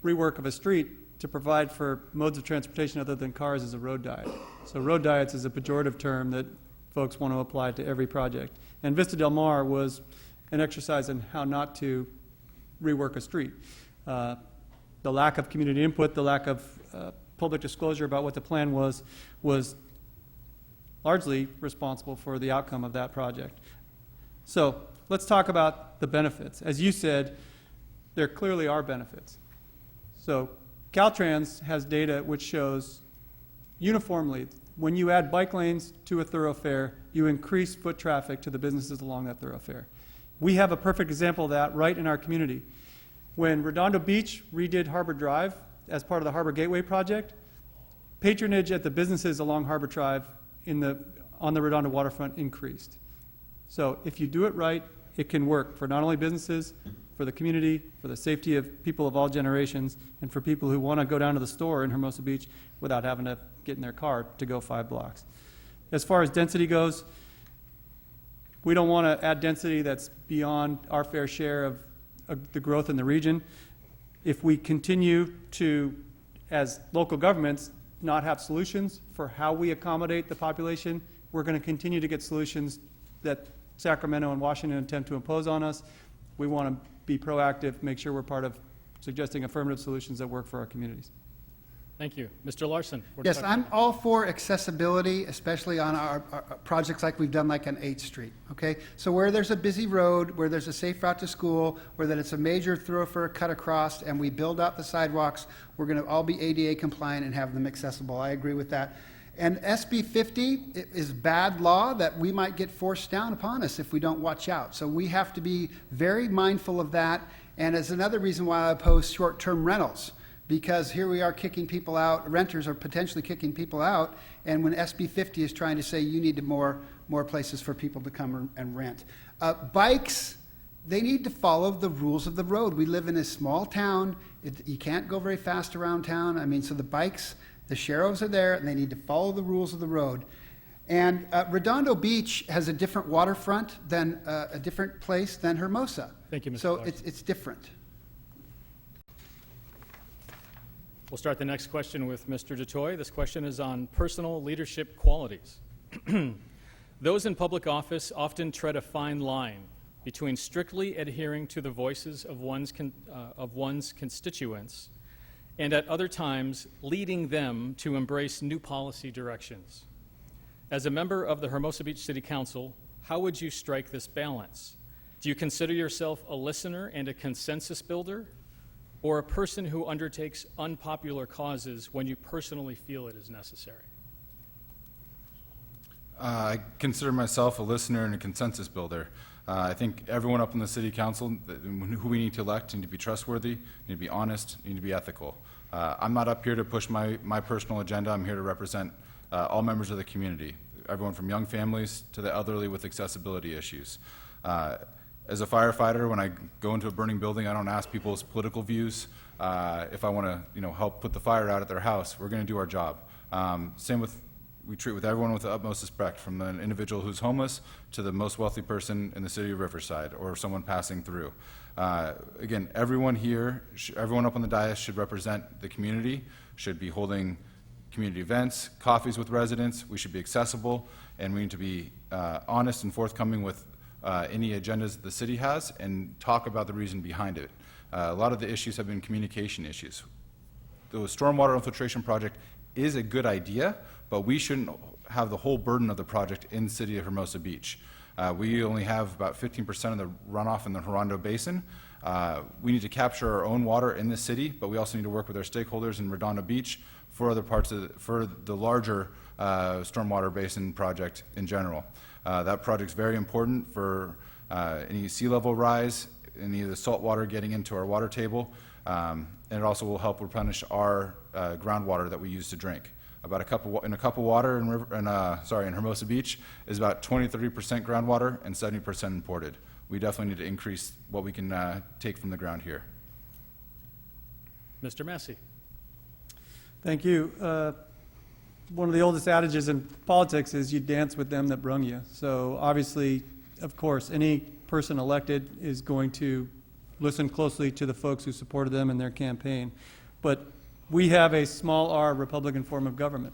rework of a street to provide for modes of transportation other than cars is a road diet. So road diets is a pejorative term that folks want to apply to every project. And Vista Del Mar was an exercise in how not to rework a street. The lack of community input, the lack of public disclosure about what the plan was largely responsible for the outcome of that project. So let's talk about the benefits. As you said, there clearly are benefits. So Caltrans has data which shows uniformly when you add bike lanes to a thoroughfare, you increase foot traffic to the businesses along that thoroughfare. We have a perfect example of that right in our community. When Redondo Beach redid Harbor Drive as part of the Harbor Gateway project, patronage at the businesses along Harbor Drive on the Redondo waterfront increased. So if you do it right, it can work for not only businesses, for the community, for the safety of people of all generations, and for people who want to go down to the store in Hermosa Beach without having to get in their car to go 5 blocks. As far as density goes, we don't want to add density that's beyond our fair share of the growth in the region. If we continue to, as local governments, not have solutions for how we accommodate the population, we're going to continue to get solutions that Sacramento and Washington attempt to impose on us. We want to be proactive, make sure we're part of suggesting affirmative solutions that work for our communities. Thank you. Mr. Larson. Yes, I'm all for accessibility, especially on our projects like we've done like on 8th Street, okay? So where there's a busy road, where there's a safe route to school, where that it's a major thoroughfare cut across, and we build out the sidewalks, we're gonna all be ADA compliant and have them accessible. I agree with that. And SB 50 is bad law that we might get forced down upon us if we don't watch out. So we have to be very mindful of that. And as another reason why I oppose short-term rentals, because here we are kicking people out, renters are potentially kicking people out, and when SB 50 is trying to say you need more places for people to come and rent. Bikes, they need to follow the rules of the road. We live in a small town. You can't go very fast around town. I mean, so the bikes, the sheriffs are there, and they need to follow the rules of the road. And Redondo Beach has a different waterfront than a different place than Hermosa. Thank you, Mr. So Larson. it's different. We'll start the next question with Mr. DeToy. This question is on personal leadership qualities. Those in public office often tread a fine line between strictly adhering to the voices of one's constituents and at other times leading them to embrace new policy directions. As a member of the Hermosa Beach City Council, how would you strike this balance? Do you consider yourself a listener and a consensus builder, or a person who undertakes unpopular causes when you personally feel it is necessary? I consider myself a listener and a consensus builder. I think everyone up in the city council, who we need to elect, need to be trustworthy, need to be honest, need to be ethical. I'm not up here to push my personal agenda. I'm here to represent all members of the community, everyone from young families to the elderly with accessibility issues. As a firefighter, when I go into a burning building, I don't ask people's political views. If I want to, help put the fire out at their house, we're going to do our job. We treat with everyone with the utmost respect, from an individual who's homeless to the most wealthy person in the city of Riverside or someone passing through. Again, everyone here, everyone up on the dais should represent the community, should be holding community events, coffees with residents. We should be accessible, and we need to be honest and forthcoming with any agendas that the city has and talk about the reason behind it. A lot of the issues have been communication issues. The stormwater infiltration project is a good idea, but we shouldn't have the whole burden of the project in the city of Hermosa Beach. We only have about 15% of the runoff in the Hernando Basin. We need to capture our own water in the city, but we also need to work with our stakeholders in Redondo Beach for other parts of for the larger stormwater basin project in general. That project's very important for any sea level rise, any of the salt water getting into our water table, and it also will help replenish our groundwater that we use to drink. About a cup of water in Hermosa Beach is about 20-30% groundwater and 70% imported. We definitely need to increase what we can take from the ground here. Mr. Massey. Thank you. One of the oldest adages in politics is you dance with them that brung you. So obviously, of course, any person elected is going to listen closely to the folks who supported them in their campaign. But we have a small r Republican form of government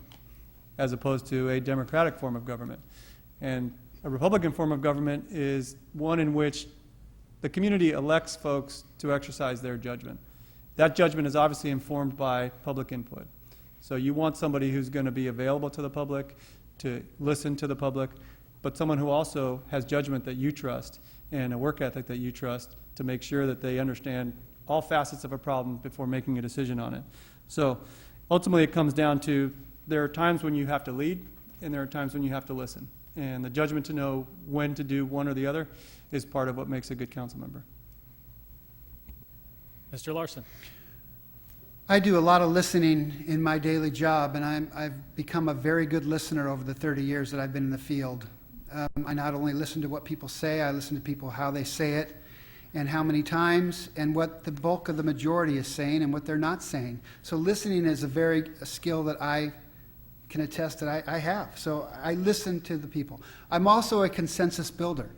as opposed to a Democratic form of government. And a Republican form of government is one in which the community elects folks to exercise their judgment. That judgment is obviously informed by public input. So you want somebody who's going to be available to the public, to listen to the public, but someone who also has judgment that you trust and a work ethic that you trust to make sure that they understand all facets of a problem before making a decision on it. So ultimately it comes down to there are times when you have to lead and there are times when you have to listen. And the judgment to know when to do one or the other is part of what makes a good council member. Mr. Larson. I do a lot of listening in my daily job, and I've become a very good listener over the 30 years that I've been in the field. I not only listen to what people say, I listen to people how they say it, and how many times, and what the bulk of the majority is saying and what they're not saying. So listening is a skill that I can attest that I have. So I listen to the people. I'm also a consensus builder.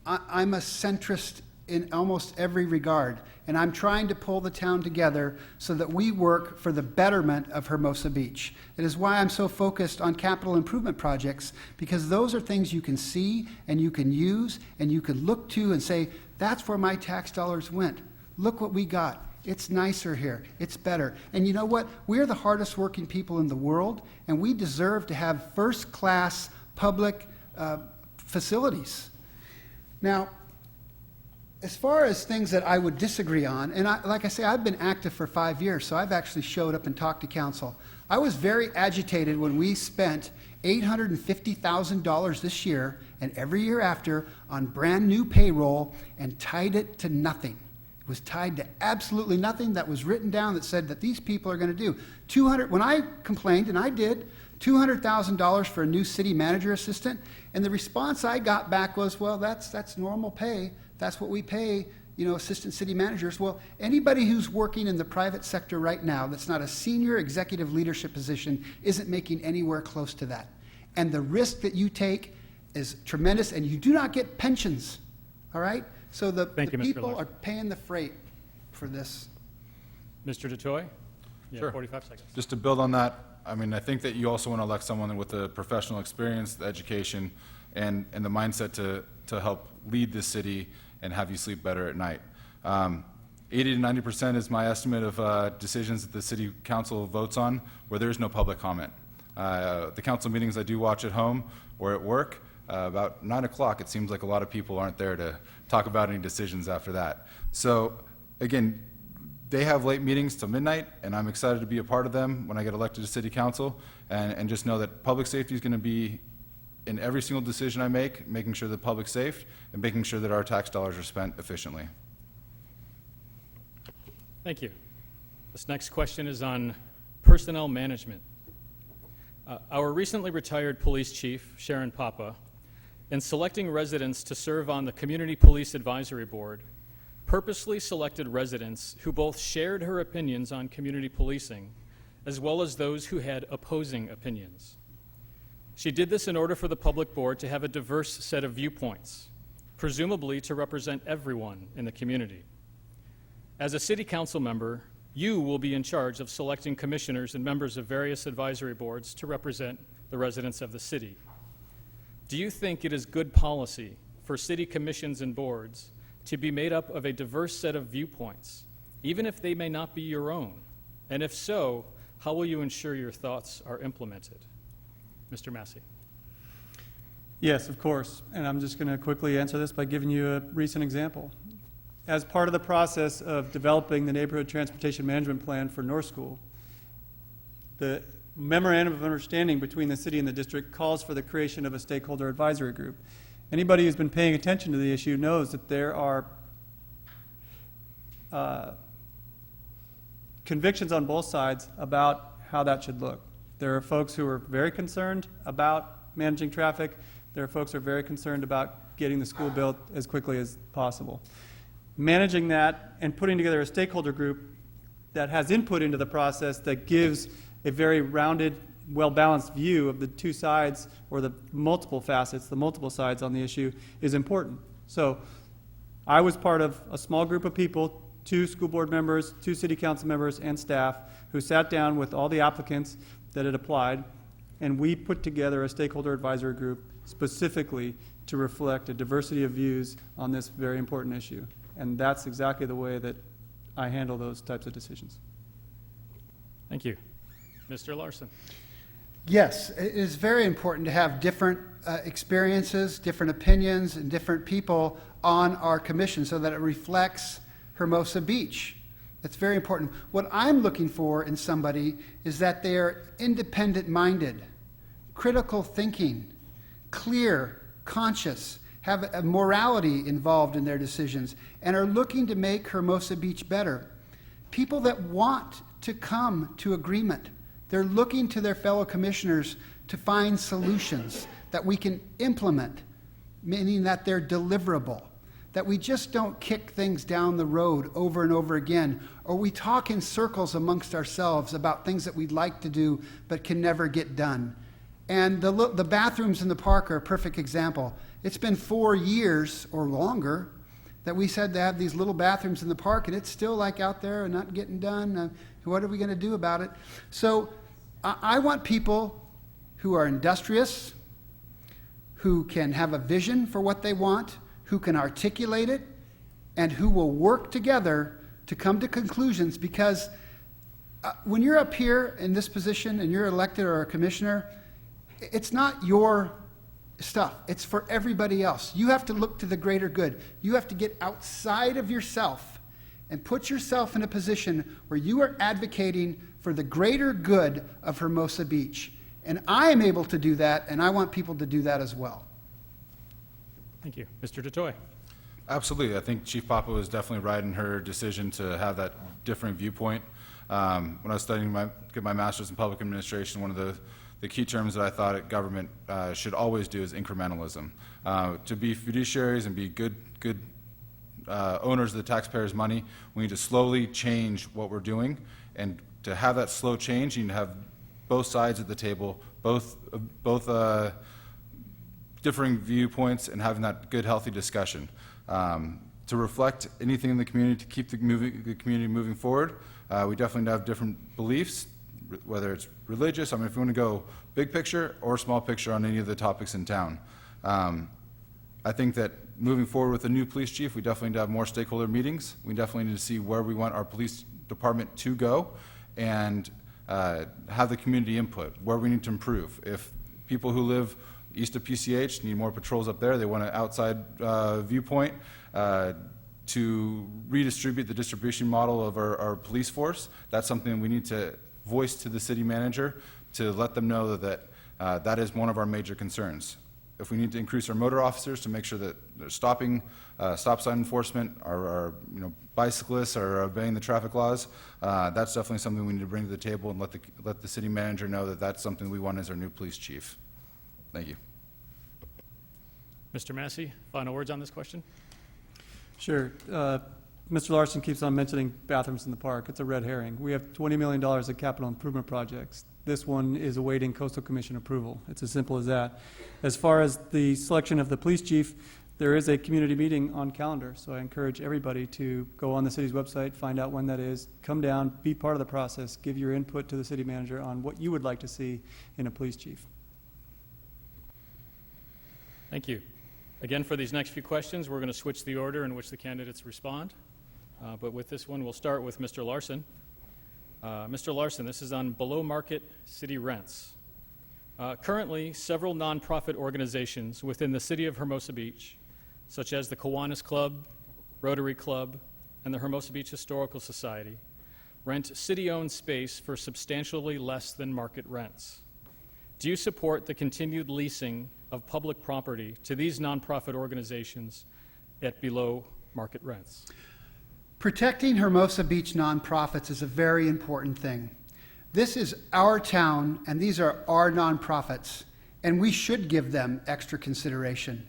I'm a centrist in almost every regard, and I'm trying to pull the town together so that we work for the betterment of Hermosa Beach. It is why I'm so focused on capital improvement projects, because those are things you can see and you can use and you can look to and say, that's where my tax dollars went. Look what we got. It's nicer here. It's better. And you know what? We're the hardest working people in the world, and we deserve to have first-class public facilities. Now, as far as things that I would disagree on, and like I say, I've been active for 5 years, so I've actually showed up and talked to council. I was very agitated when we spent $850,000 this year and every year after on brand new payroll and tied it to nothing. It was tied to absolutely nothing that was written down that said that these people are going to do. When I complained, and I did, $200,000 for a new city manager assistant, and the response I got back was, well, that's normal pay. That's what we pay, assistant city managers. Well, anybody who's working in the private sector right now that's not a senior executive leadership position isn't making anywhere close to that. And the risk that you take is tremendous, and you do not get pensions, all right? So the people Larson. are paying the freight for this. Mr. DeToy? Sure. 45 seconds. Just to build on that, I think that you also want to elect someone with the professional experience, the education, and the mindset to help lead the city and have you sleep better at night. 80 to 90% is my estimate of decisions that the city council votes on where there's no public comment. The council meetings I do watch at home or at work, about 9 o'clock, it seems like a lot of people aren't there to talk about any decisions after that. So again, they have late meetings till midnight, and I'm excited to be a part of them when I get elected to city council, and just know that public safety is going to be in every single decision I make, making sure the public's safe and making sure that our tax dollars are spent efficiently. Thank you. This next question is on personnel management. Our recently retired police chief, Sharon Papa, in selecting residents to serve on the Community Police Advisory Board, purposely selected residents who both shared her opinions on community policing, as well as those who had opposing opinions. She did this in order for the public board to have a diverse set of viewpoints, presumably to represent everyone in the community. As a city council member, you will be in charge of selecting commissioners and members of various advisory boards to represent the residents of the city. Do you think it is good policy for city commissions and boards to be made up of a diverse set of viewpoints, even if they may not be your own? And if so, how will you ensure your thoughts are implemented? Mr. Massey. Yes, of course. And I'm just going to quickly answer this by giving you a recent example. As part of the process of developing the Neighborhood Transportation Management Plan for North School, the memorandum of understanding between the city and the district calls for the creation of a stakeholder advisory group. Anybody who's been paying attention to the issue knows that there are convictions on both sides about how that should look. There are folks who are very concerned about managing traffic. There are folks who are very concerned about getting the school built as quickly as possible. Managing that and putting together a stakeholder group that has input into the process that gives a very rounded, well-balanced view of the two sides or the multiple facets, the multiple sides on the issue is important. So I was part of a small group of people, 2 school board members, 2 city council members, and staff who sat down with all the applicants that had applied, and we put together a stakeholder advisory group specifically to reflect a diversity of views on this very important issue. And that's exactly the way that I handle those types of decisions. Thank you. Mr. Larson. Yes, it is very important to have different experiences, different opinions, and different people on our commission so that it reflects Hermosa Beach. That's very important. What I'm looking for in somebody is that they are independent-minded, critical thinking, clear, conscious, have a morality involved in their decisions, and are looking to make Hermosa Beach better. People that want to come to agreement. They're looking to their fellow commissioners to find solutions that we can implement, meaning that they're deliverable, that we just don't kick things down the road over and over again, or we talk in circles amongst ourselves about things that we'd like to do but can never get done. And the bathrooms in the park are a perfect example. It's been 4 years or longer that we said to have these little bathrooms in the park, and it's still like out there and not getting done. What are we going to do about it? So I want people who are industrious, who can have a vision for what they want, who can articulate it, and who will work together to come to conclusions, because when you're up here in this position and you're elected or a commissioner, it's not your stuff. It's for everybody else. You have to look to the greater good. You have to get outside of yourself and put yourself in a position where you are advocating for the greater good of Hermosa Beach. And I am able to do that, and I want people to do that as well. Thank you. Mr. DeToy. Absolutely. I think Chief Papa was definitely right in her decision to have that different viewpoint. When I was studying get my master's in public administration, one of the key terms that I thought at government should always do is incrementalism. To be fiduciaries and be good owners of the taxpayers' money, we need to slowly change what we're doing. And to have that slow change, you need to have both sides at the table, both differing viewpoints, and having that good, healthy discussion. To reflect anything in the community, to keep the community moving forward, we definitely need to have different beliefs, whether it's religious, if you want to go big picture or small picture on any of the topics in town. I think that moving forward with the new police chief, we definitely need to have more stakeholder meetings. We definitely need to see where we want our police department to go and have the community input, where we need to improve. If people who live east of PCH need more patrols up there, they want an outside viewpoint to redistribute the distribution model of our police force, that's something we need to voice to the city manager to let them know that that is one of our major concerns. if we need to increase our motor officers to make sure that they're stopping, stop sign enforcement, our bicyclists are obeying the traffic laws, that's definitely something we need to bring to the table and let the city manager know that that's something we want as our new police chief. Thank you. Mr. Massey, final words on this question? Sure. Mr. Larson keeps on mentioning bathrooms in the park. It's a red herring. We have $20 million of capital improvement projects. This one is awaiting Coastal Commission approval. It's as simple as that. As far as the selection of the police chief, there is a community meeting on calendar, so I encourage everybody to go on the city's website, find out when that is, come down, be part of the process, give your input to the city manager on what you would like to see in a police chief. Thank you. Again, for these next few questions, we're going to switch the order in which the candidates respond. But with this one, we'll start with Mr. Larson. Mr. Larson, this is on below-market city rents. Currently, several nonprofit organizations within the city of Hermosa Beach, such as the Kiwanis Club, Rotary Club, and the Hermosa Beach Historical Society, rent city-owned space for substantially less than market rents. Do you support the continued leasing of public property to these nonprofit organizations at below-market rents? Protecting Hermosa Beach nonprofits is a very important thing. This is our town, and these are our nonprofits, and we should give them extra consideration.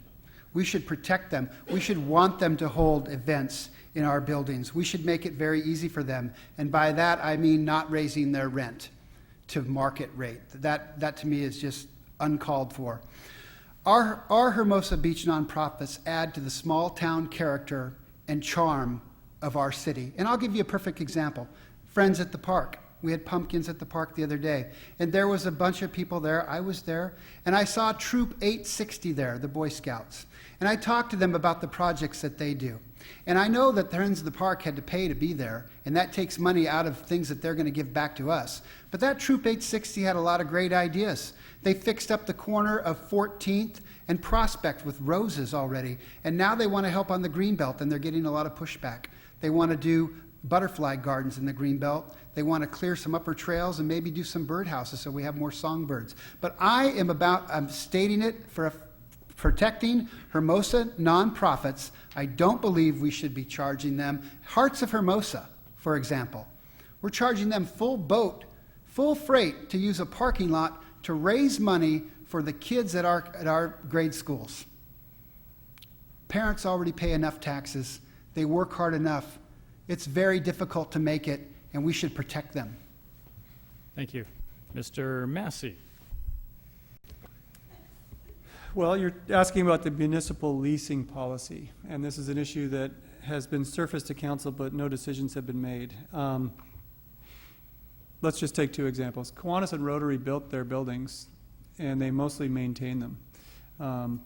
We should protect them. We should want them to hold events in our buildings. We should make it very easy for them, and by that I mean not raising their rent to market rate. That to me is just uncalled for. Our Hermosa Beach nonprofits add to the small town character and charm of our city. And I'll give you a perfect example. Friends at the Park. We had pumpkins at the park the other day, and there was a bunch of people there. I was there, and I saw Troop 860 there, the Boy Scouts. And I talked to them about the projects that they do. And I know that the Friends of the Park had to pay to be there, and that takes money out of things that they're going to give back to us. But that Troop 860 had a lot of great ideas. They fixed up the corner of 14th and Prospect with roses already, and now they want to help on the Greenbelt, and they're getting a lot of pushback. They want to do butterfly gardens in the Greenbelt. They want to clear some upper trails and maybe do some birdhouses so we have more songbirds. But I'm stating it for protecting Hermosa nonprofits. I don't believe we should be charging them. Hearts of Hermosa, for example. We're charging them full boat, full freight to use a parking lot to raise money for the kids at our grade schools. Parents already pay enough taxes. They work hard enough. It's very difficult to make it, and we should protect them. Thank you. Mr. Massey. Well, you're asking about the municipal leasing policy, and this is an issue that has been surfaced to council, but no decisions have been made. Let's just take two examples. Kiwanis and Rotary built their buildings, and they mostly maintain them.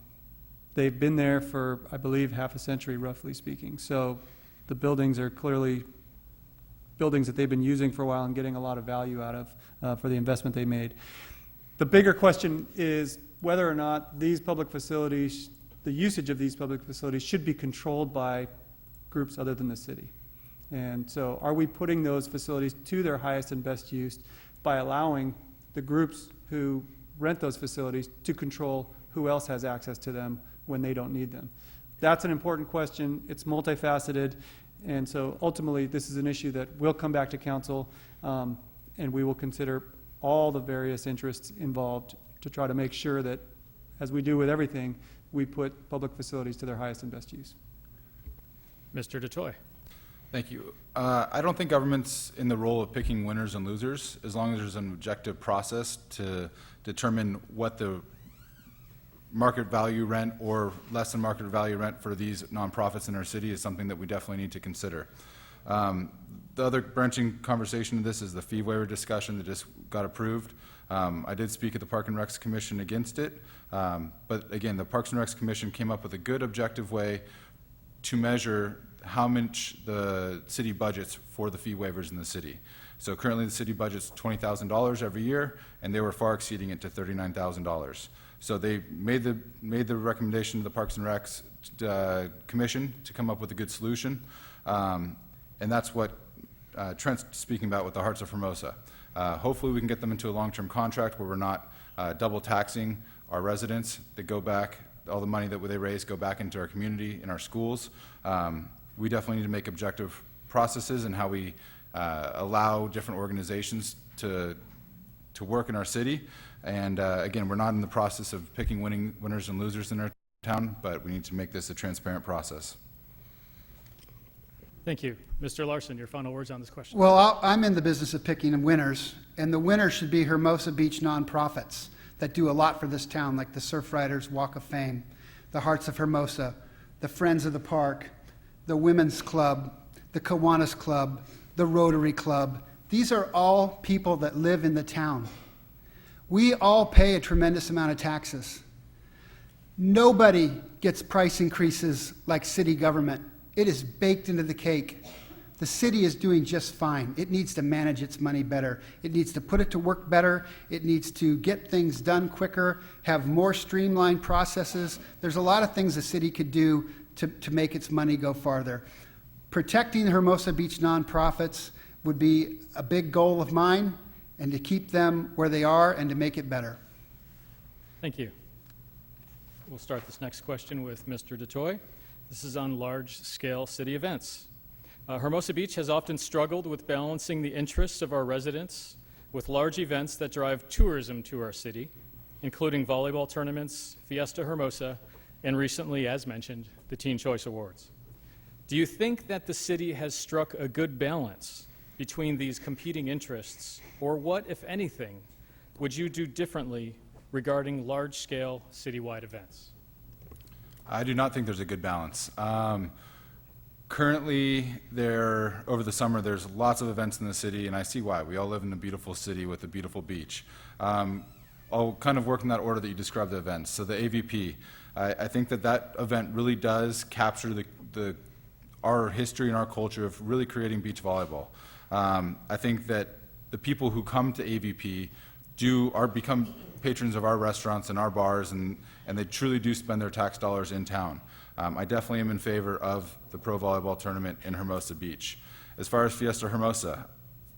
They've been there for, I believe, half a century, roughly speaking. So the buildings are clearly buildings that they've been using for a while and getting a lot of value out of for the investment they made. The bigger question is whether or not these public facilities, the usage of these public facilities should be controlled by groups other than the city. And so are we putting those facilities to their highest and best use by allowing the groups who rent those facilities to control who else has access to them when they don't need them? That's an important question. It's multifaceted. And so ultimately, this is an issue that will come back to council, and we will consider all the various interests involved to try to make sure that, as we do with everything, we put public facilities to their highest and best use. Mr. DeToy. Thank you. I don't think government's in the role of picking winners and losers, as long as there's an objective process to determine what the market value rent or less than market value rent for these nonprofits in our city is something that we definitely need to consider. The other branching conversation of this is the fee waiver discussion that just got approved. I did speak at the Park and Recs Commission against it, but again, the Parks and Recs Commission came up with a good objective way to measure how much the city budgets for the fee waivers in the city. So currently the city budget's $20,000 every year, and they were far exceeding it to $39,000. So they made the recommendation to the Parks and Recs Commission to come up with a good solution, and that's what Trent's speaking about with the Hearts of Hermosa. Hopefully we can get them into a long-term contract where we're not double taxing our residents, that go back, all the money that they raise go back into our community, in our schools. We definitely need to make objective processes in how we allow different organizations to work in our city. And again, we're not in the process of picking winners and losers in our town, but we need to make this a transparent process. Thank you. Mr. Larson, your final words on this question. Well, I'm in the business of picking winners, and the winner should be Hermosa Beach nonprofits that do a lot for this town, like the Surf Riders Walk of Fame, the Hearts of Hermosa, the Friends of the Park, the Women's Club, the Kiwanis Club, the Rotary Club. These are all people that live in the town. We all pay a tremendous amount of taxes. Nobody gets price increases like city government. It is baked into the cake. The city is doing just fine. It needs to manage its money better. It needs to put it to work better. It needs to get things done quicker, have more streamlined processes. There's a lot of things the city could do to make its money go farther. Protecting the Hermosa Beach nonprofits would be a big goal of mine, and to keep them where they are and to make it better. Thank you. We'll start this next question with Mr. DeToy. This is on large-scale city events. Hermosa Beach has often struggled with balancing the interests of our residents with large events that drive tourism to our city, including volleyball tournaments, Fiesta Hermosa, and recently, as mentioned, the Teen Choice Awards. Do you think that the city has struck a good balance between these competing interests, or what, if anything, would you do differently regarding large-scale citywide events? I do not think there's a good balance. Currently, over the summer, there's lots of events in the city, and I see why. We all live in a beautiful city with a beautiful beach. I'll kind of work in that order that you described the events. So the AVP, I think that event really does capture our history and our culture of really creating beach volleyball. I think that the people who come to AVP become patrons of our restaurants and our bars, and they truly do spend their tax dollars in town. I definitely am in favor of the pro volleyball tournament in Hermosa Beach. As far as Fiesta Hermosa,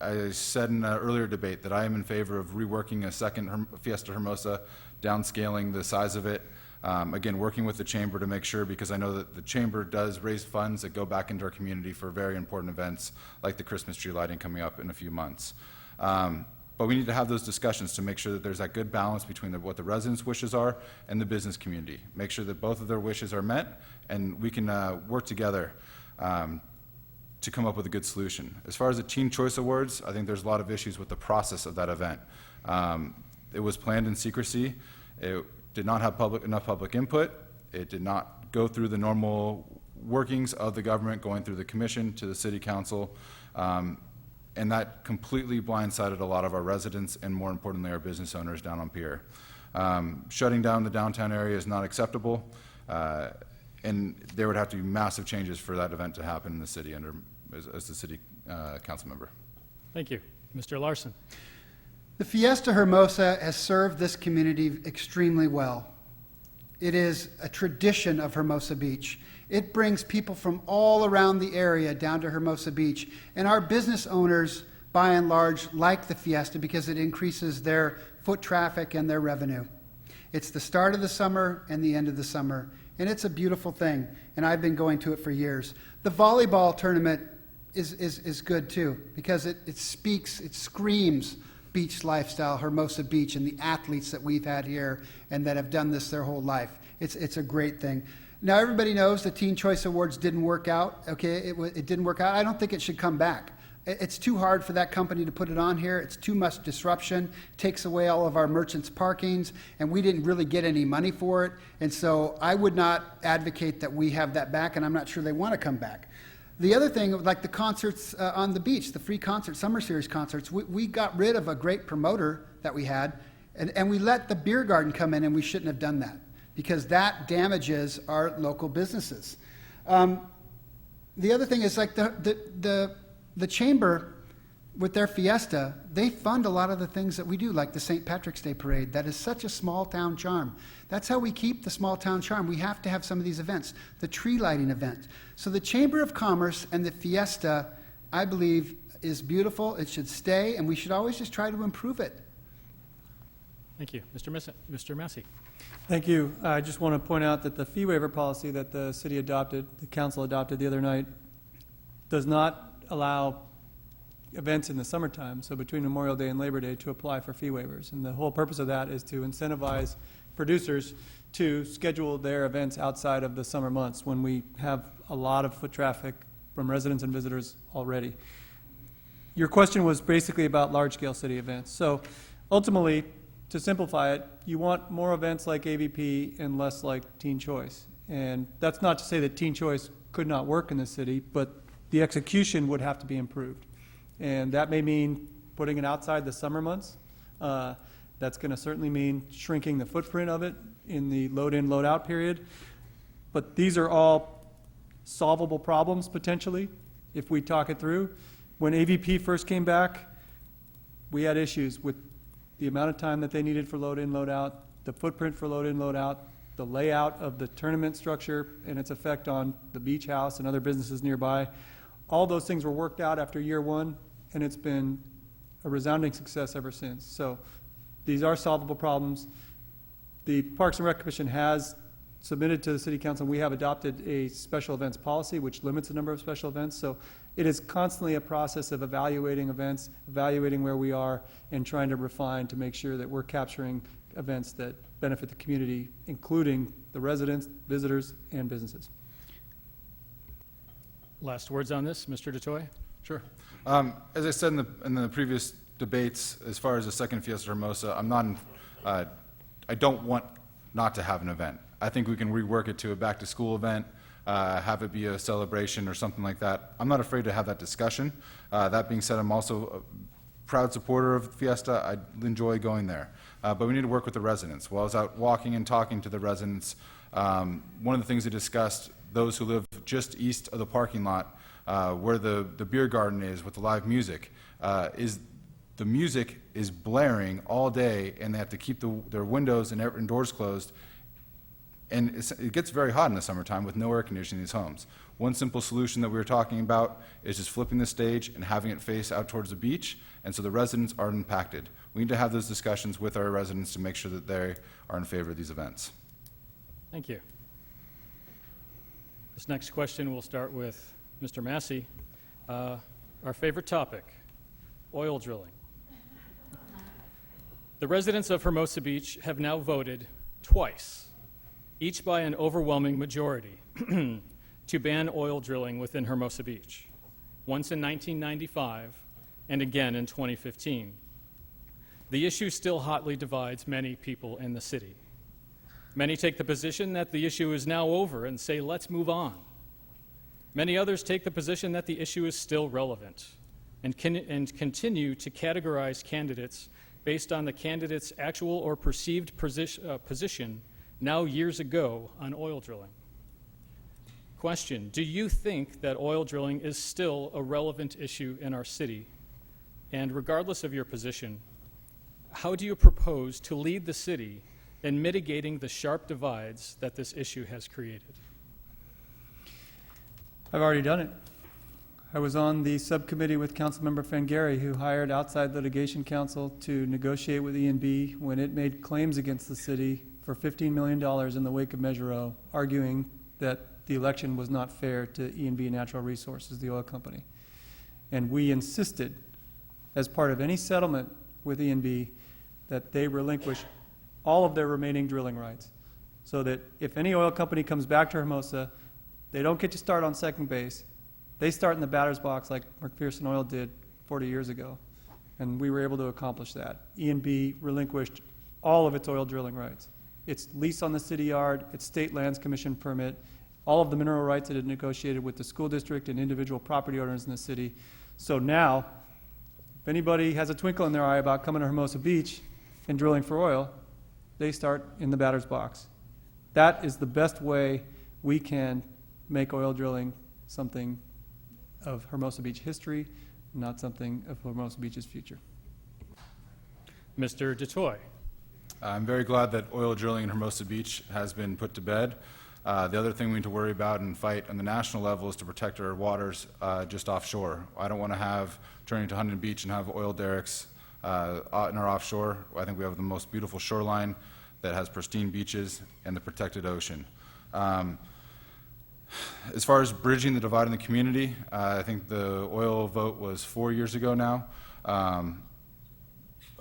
I said in an earlier debate that I am in favor of reworking a second Fiesta Hermosa, downscaling the size of it. Again, working with the chamber to make sure, because I know that the chamber does raise funds that go back into our community for very important events like the Christmas tree lighting coming up in a few months. But we need to have those discussions to make sure that there's that good balance between what the residents' wishes are and the business community. Make sure that both of their wishes are met, and we can work together to come up with a good solution. As far as the Teen Choice Awards, I think there's a lot of issues with the process of that event. It was planned in secrecy. It did not have enough public input. It did not go through the normal workings of the government, going through the commission to the city council. And that completely blindsided a lot of our residents and, more importantly, our business owners down on Pier. Shutting down the downtown area is not acceptable, and there would have to be massive changes for that event to happen in the city as the city council member. Thank you. Mr. Larson. The Fiesta Hermosa has served this community extremely well. It is a tradition of Hermosa Beach. It brings people from all around the area down to Hermosa Beach. And our business owners, by and large, like the Fiesta because it increases their foot traffic and their revenue. It's the start of the summer and the end of the summer. And it's a beautiful thing. And I've been going to it for years. The volleyball tournament is good too, because it screams beach lifestyle, Hermosa Beach, and the athletes that we've had here and that have done this their whole life. It's a great thing. Now, everybody knows the Teen Choice Awards didn't work out, okay? It didn't work out. I don't think it should come back. It's too hard for that company to put it on here. It's too much disruption, takes away all of our merchants' parkings, and we didn't really get any money for it. And so I would not advocate that we have that back, and I'm not sure they want to come back. The other thing, like the concerts on the beach, the free concerts, summer series concerts, we got rid of a great promoter that we had, and we let the beer garden come in, and we shouldn't have done that, because that damages our local businesses. The other thing is like the chamber with their fiesta, they fund a lot of the things that we do, like the St. Patrick's Day Parade. That is such a small town charm. That's how we keep the small town charm. We have to have some of these events, the tree lighting event. So the Chamber of Commerce and the fiesta, I believe, is beautiful. It should stay, and we should always just try to improve it. Thank you. Mr. Massey. Thank you. I just want to point out that the fee waiver policy that the city adopted, the council adopted the other night, does not allow events in the summertime, so between Memorial Day and Labor Day, to apply for fee waivers. And the whole purpose of that is to incentivize producers to schedule their events outside of the summer months when we have a lot of foot traffic from residents and visitors already. Your question was basically about large-scale city events. So ultimately, to simplify it, you want more events like AVP and less like Teen Choice. And that's not to say that Teen Choice could not work in the city, but the execution would have to be improved. And that may mean putting it outside the summer months. That's going to certainly mean shrinking the footprint of it in the load-in, load-out period. But these are all solvable problems, potentially, if we talk it through. When AVP first came back, we had issues with the amount of time that they needed for load-in, load-out, the footprint for load-in, load-out, the layout of the tournament structure and its effect on the beach house and other businesses nearby. All those things were worked out after year one, and it's been a resounding success ever since. So these are solvable problems. The Parks and Rec Commission has submitted to the City Council, and we have adopted a special events policy which limits the number of special events. So it is constantly a process of evaluating events, evaluating where we are, and trying to refine to make sure that we're capturing events that benefit the community, including the residents, visitors, and businesses. Last words on this, Mr. DeToy? Sure. As I said in the previous debates, as far as the second Fiesta Hermosa, I don't want not to have an event. I think we can rework it to a back-to-school event, have it be a celebration or something like that. I'm not afraid to have that discussion. That being said, I'm also a proud supporter of Fiesta. I enjoy going there. But we need to work with the residents. While I was out walking and talking to the residents, one of the things they discussed, those who live just east of the parking lot, where the beer garden is with the live music, is the music is blaring all day, and they have to keep their windows and doors closed. And it gets very hot in the summertime with no air conditioning in these homes. One simple solution that we were talking about is just flipping the stage and having it face out towards the beach, and so the residents aren't impacted. We need to have those discussions with our residents to make sure that they are in favor of these events. Thank you. This next question will start with Mr. Massey. Our favorite topic, oil drilling. The residents of Hermosa Beach have now voted twice, each by an overwhelming majority, to ban oil drilling within Hermosa Beach, once in 1995 and again in 2015. The issue still hotly divides many people in the city. Many take the position that the issue is now over and say, let's move on. Many others take the position that the issue is still relevant and continue to categorize candidates based on the candidate's actual or perceived position now years ago on oil drilling. Question, do you think that oil drilling is still a relevant issue in our city? And regardless of your position, how do you propose to lead the city in mitigating the sharp divides that this issue has created? I've already done it. I was on the subcommittee with Councilmember Fangari, who hired outside litigation counsel to negotiate with E&B when it made claims against the city for $15 million in the wake of Measure O, arguing that the election was not fair to E&B Natural Resources, the oil company. And we insisted, as part of any settlement with E&B, that they relinquish all of their remaining drilling rights, so that if any oil company comes back to Hermosa, they don't get to start on second base. They start in the batter's box like McPherson Oil did 40 years ago, and we were able to accomplish that. E&B relinquished all of its oil drilling rights. Its lease on the city yard, its state lands commission permit, all of the mineral rights it had negotiated with the school district and individual property owners in the city. So now, if anybody has a twinkle in their eye about coming to Hermosa Beach and drilling for oil, they start in the batter's box. That is the best way we can make oil drilling something of Hermosa Beach history, not something of Hermosa Beach's future. Mr. DeToy. I'm very glad that oil drilling in Hermosa Beach has been put to bed. The other thing we need to worry about and fight on the national level is to protect our waters just offshore. I don't want to have turning to Huntington Beach and have oil derricks in our offshore. I think we have the most beautiful shoreline that has pristine beaches and the protected ocean. As far as bridging the divide in the community, I think the oil vote was 4 years ago now. I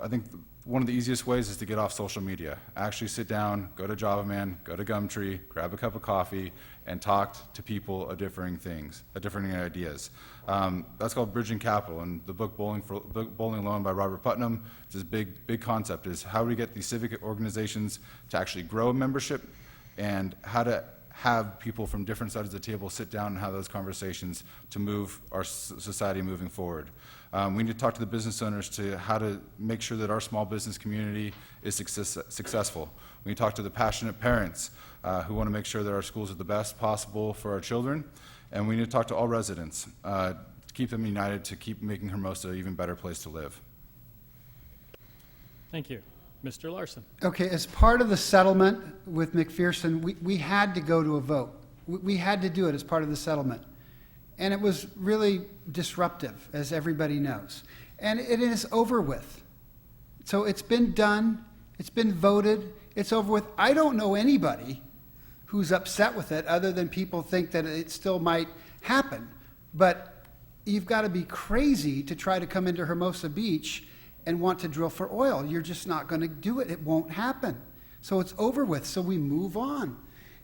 think one of the easiest ways is to get off social media. Actually sit down, go to Java Man, go to Gumtree, grab a cup of coffee, and talk to people of differing things, of differing ideas. That's called bridging capital, and the book Bowling Alone by Robert Putnam, it's this big concept is how do we get these civic organizations to actually grow a membership, and how to have people from different sides of the table sit down and have those conversations to move our society moving forward. We need to talk to the business owners to how to make sure that our small business community is successful. We need to talk to the passionate parents who want to make sure that our schools are the best possible for our children. And we need to talk to all residents to keep them united, to keep making Hermosa an even better place to live. Thank you. Mr. Larson. Okay, as part of the settlement with McPherson, we had to go to a vote. We had to do it as part of the settlement. And it was really disruptive, as everybody knows. And it is over with. So it's been done, it's been voted, it's over with. I don't know anybody who's upset with it other than people think that it still might happen. But you've got to be crazy to try to come into Hermosa Beach and want to drill for oil. You're just not going to do it. It won't happen. So it's over with. So we move on.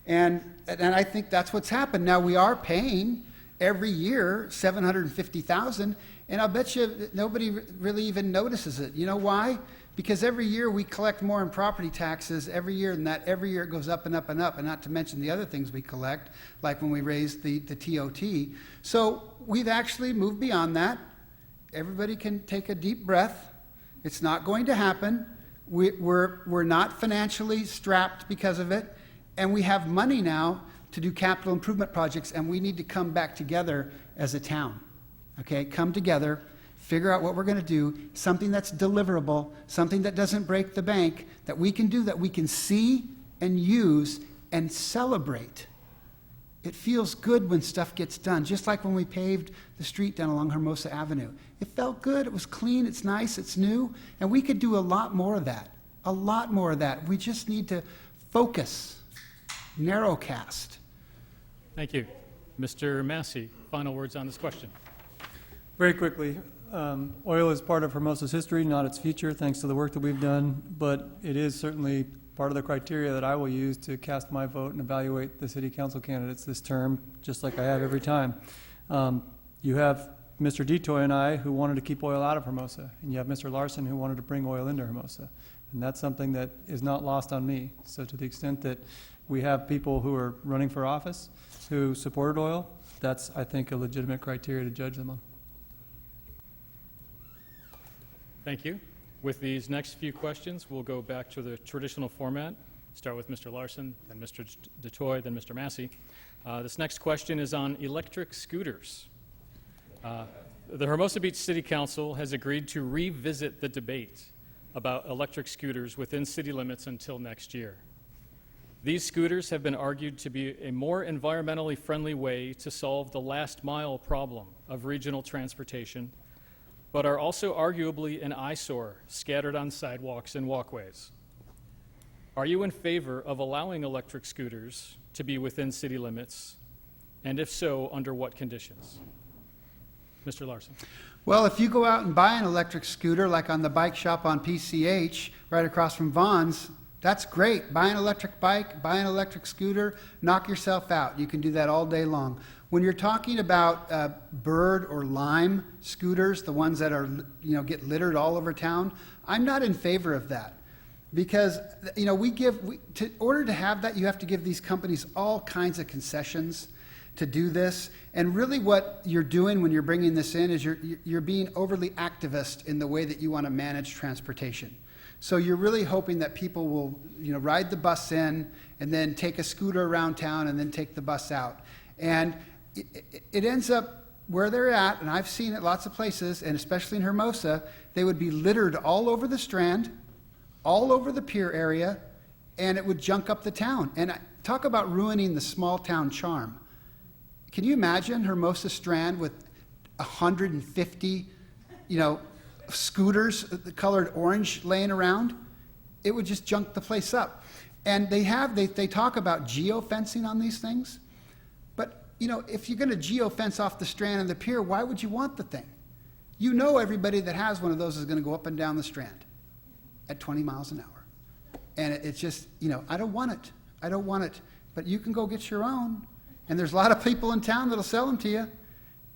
And I think that's what's happened. Now we are paying every year $750,000, and I'll bet you nobody really even notices it. You know why? Because every year we collect more in property taxes every year, and that every year it goes up and up and up, and not to mention the other things we collect, like when we raise the TOT. So we've actually moved beyond that. Everybody can take a deep breath. It's not going to happen. We're not financially strapped because of it, and we have money now to do capital improvement projects, and we need to come back together as a town. Okay, come together, figure out what we're going to do, something that's deliverable, something that doesn't break the bank, that we can do, that we can see and use and celebrate. It feels good when stuff gets done, just like when we paved the street down along Hermosa Avenue. It felt good, it was clean, it's nice, it's new, and we could do a lot more of that, a lot more of that. We just need to focus, narrowcast. Thank you. Mr. Massey, final words on this question. Very quickly, oil is part of Hermosa's history, not its future, thanks to the work that we've done, but it is certainly part of the criteria that I will use to cast my vote and evaluate the city council candidates this term, just like I have every time. You have Mr. Detoy and I who wanted to keep oil out of Hermosa, and you have Mr. Larson who wanted to bring oil into Hermosa. And that's something that is not lost on me. So to the extent that we have people who are running for office who supported oil, that's, I think, a legitimate criteria to judge them on. Thank you. With these next few questions, we'll go back to the traditional format. Start with Mr. Larson, then Mr. Detoy, then Mr. Massey. This next question is on electric scooters. The Hermosa Beach City Council has agreed to revisit the debate about electric scooters within city limits until next year. These scooters have been argued to be a more environmentally friendly way to solve the last mile problem of regional transportation, but are also arguably an eyesore scattered on sidewalks and walkways. Are you in favor of allowing electric scooters to be within city limits? And if so, under what conditions? Mr. Larson. Well, if you go out and buy an electric scooter, like on the bike shop on PCH, right across from Vaughn's, that's great. Buy an electric bike, buy an electric scooter, knock yourself out. You can do that all day long. When you're talking about Bird or Lime scooters, the ones that are, get littered all over town, I'm not in favor of that. Because, in order to have that, you have to give these companies all kinds of concessions to do this. And really what you're doing when you're bringing this in is you're being overly activist in the way that you want to manage transportation. So you're really hoping that people will, ride the bus in and then take a scooter around town and then take the bus out. And it ends up where they're at, and I've seen it lots of places, and especially in Hermosa, they would be littered all over the Strand, all over the pier area, and it would junk up the town. And talk about ruining the small town charm. Can you imagine Hermosa Strand with 150, scooters, colored orange laying around, it would just junk the place up. And they talk about geofencing on these things, but if you're going to geofence off the Strand and the pier, why would you want the thing? Everybody that has one of those is going to go up and down the Strand at 20 miles an hour. And it's just, I don't want it. I don't want it. But you can go get your own. And there's a lot of people in town that'll sell them to you,